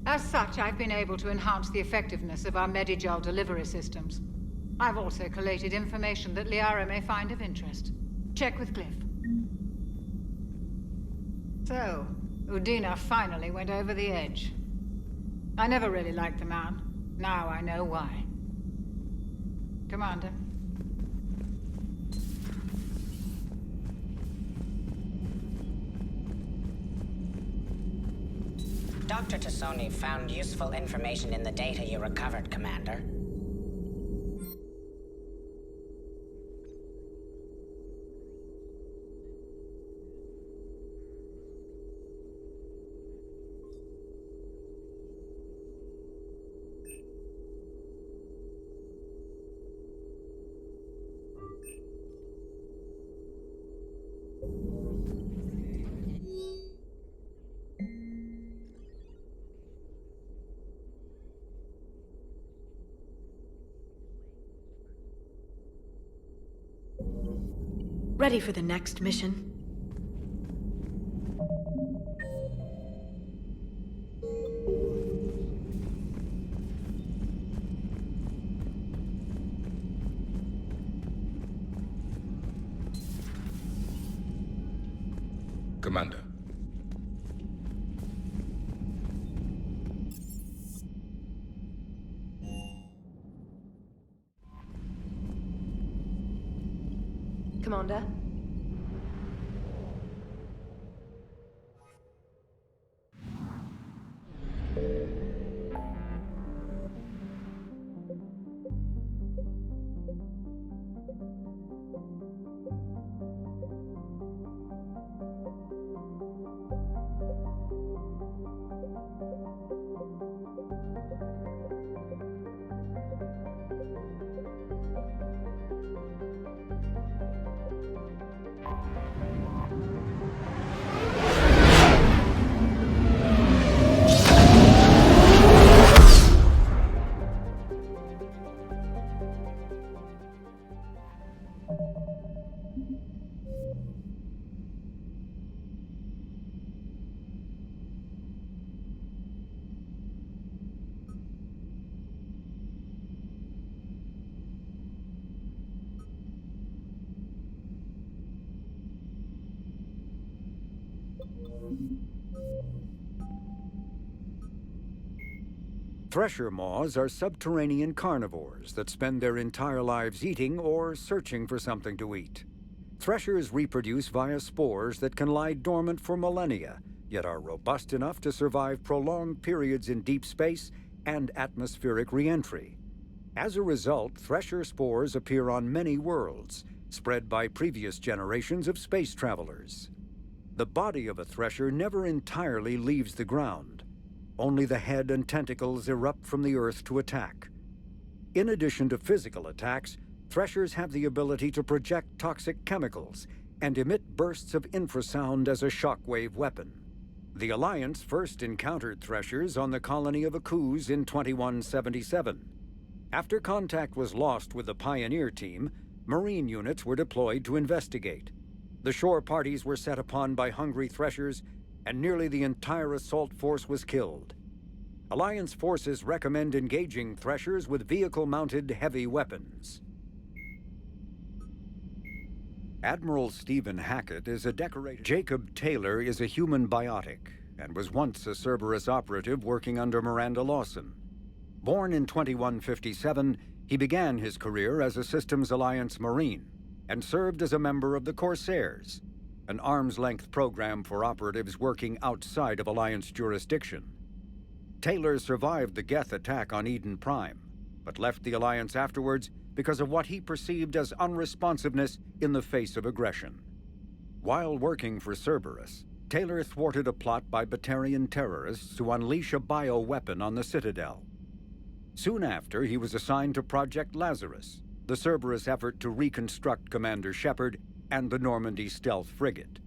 As such, I've been able to enhance the effectiveness of our Medigel delivery systems. I've also collated information that Liara may find of interest. Check with Glyph. So, Udina finally went over the edge. I never really liked the man. Now I know why. Commander. Dr. Tassoni found useful information in the data you recovered, Commander. Ready for the next mission? Commander. Commander? Thresher moths are subterranean carnivores that spend their entire lives eating or searching for something to eat. Threshers reproduce via spores that can lie dormant for millennia, yet are robust enough to survive prolonged periods in deep space and atmospheric re-entry. As a result, thresher spores appear on many worlds, spread by previous generations of space travelers. The body of a thresher never entirely leaves the ground. Only the head and tentacles erupt from the earth to attack. In addition to physical attacks, threshers have the ability to project toxic chemicals and emit bursts of infrasound as a shockwave weapon. The Alliance first encountered threshers on the colony of Akuz in 2177. After contact was lost with the Pioneer team, Marine units were deployed to investigate. The shore parties were set upon by hungry threshers, and nearly the entire assault force was killed. Alliance forces recommend engaging threshers with vehicle-mounted heavy weapons. Admiral Stephen Hackett is a decorated... Jacob Taylor is a human biotic, and was once a Cerberus operative working under Miranda Lawson. Born in 2157, he began his career as a Systems Alliance Marine, and served as a member of the Corsairs, an arm's-length program for operatives working outside of Alliance jurisdiction. Taylor survived the Geth attack on Eden Prime, but left the Alliance afterwards because of what he perceived as unresponsiveness in the face of aggression. While working for Cerberus, Taylor thwarted a plot by Batarian terrorists to unleash a bioweapon on the Citadel. Soon after, he was assigned to Project Lazarus, the Cerberus effort to reconstruct Commander Shepard and the Normandy stealth frigate.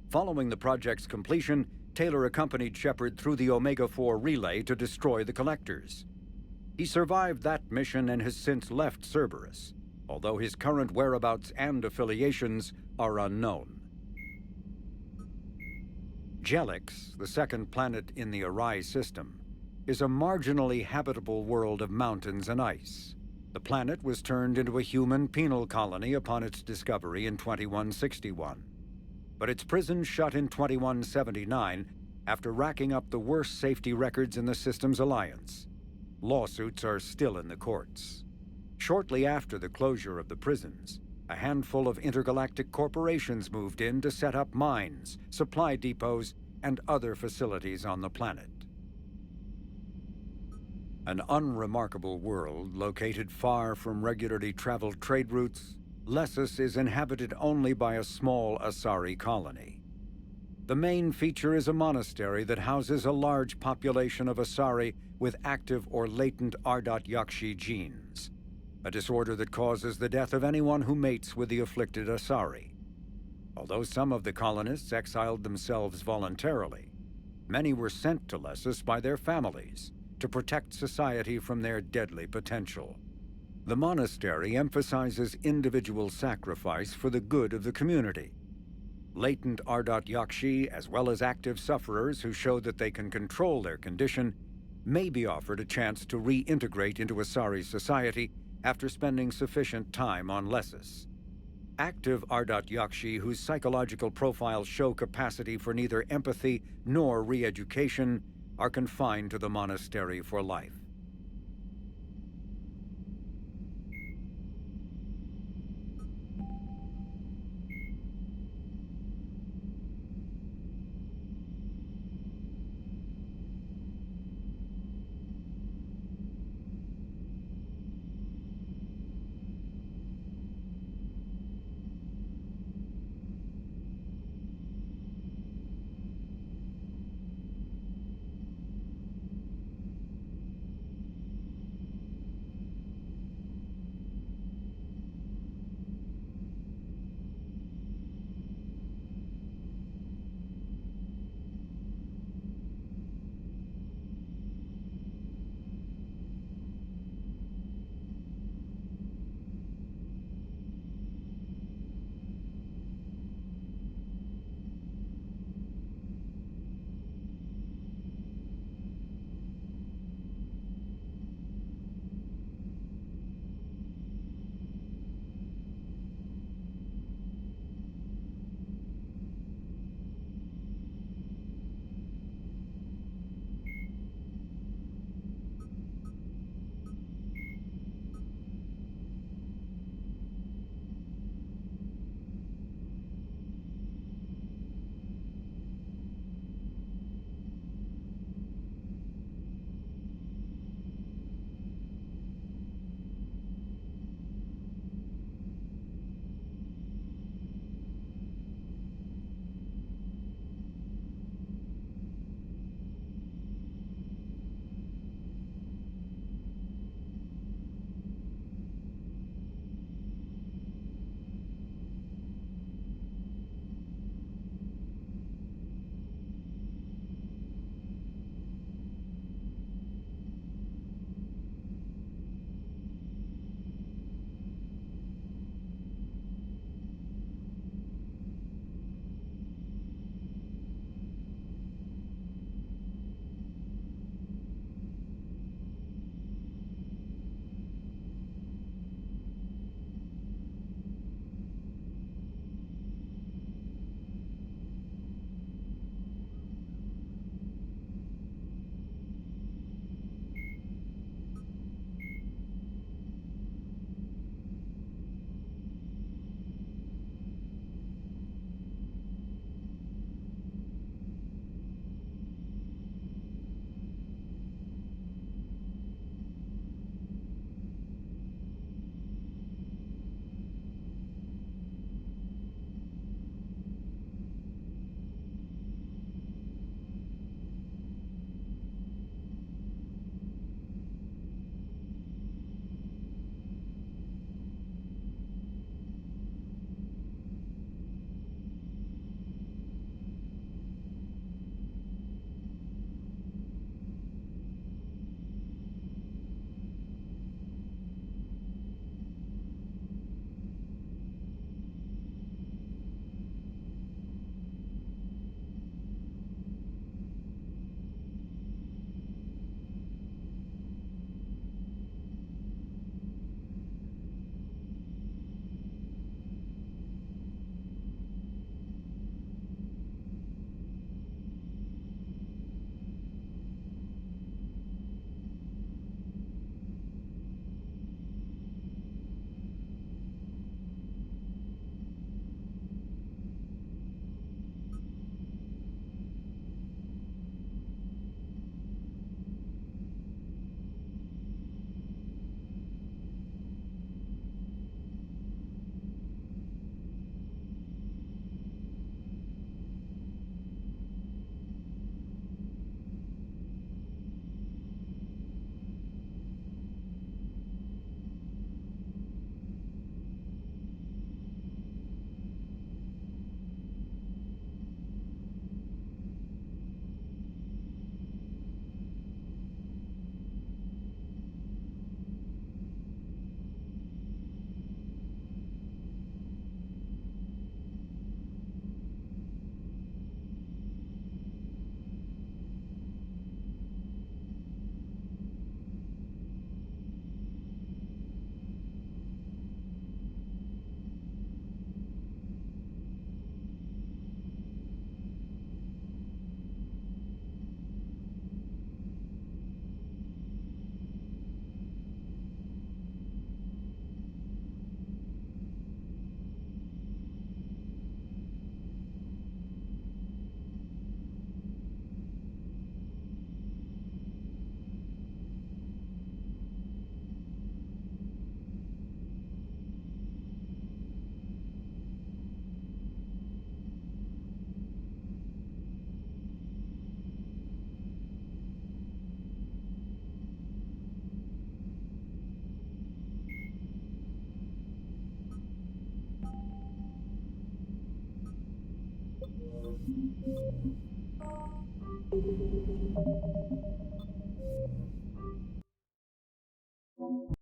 Following the project's completion, Taylor accompanied Shepard through the Omega-4 relay to destroy the Collectors. He survived that mission and has since left Cerberus, although his current whereabouts and affiliations are unknown. Jelix, the second planet in the Arai system, is a marginally habitable world of mountains and ice. The planet was turned into a human penal colony upon its discovery in 2161. But its prison shut in 2179 after racking up the worst safety records in the system's alliance. Lawsuits are still in the courts. Shortly after the closure of the prisons, a handful of intergalactic corporations moved in to set up mines, supply depots, and other facilities on the planet. An unremarkable world located far from regularly traveled trade routes, Lessus is inhabited only by a small Asari colony. The main feature is a monastery that houses a large population of Asari with active or latent Ardat-Yakshi genes, a disorder that causes the death of anyone who mates with the afflicted Asari. Although some of the colonists exiled themselves voluntarily, many were sent to Lessus by their families to protect society from their deadly potential. The monastery emphasizes individual sacrifice for the good of the community. Latent Ardat-Yakshi, as well as active sufferers who show that they can control their condition, may be offered a chance to reintegrate into Asari society after spending sufficient time on Lessus. Active Ardat-Yakshi whose psychological profiles show capacity for neither empathy nor re-education are confined to the monastery for life.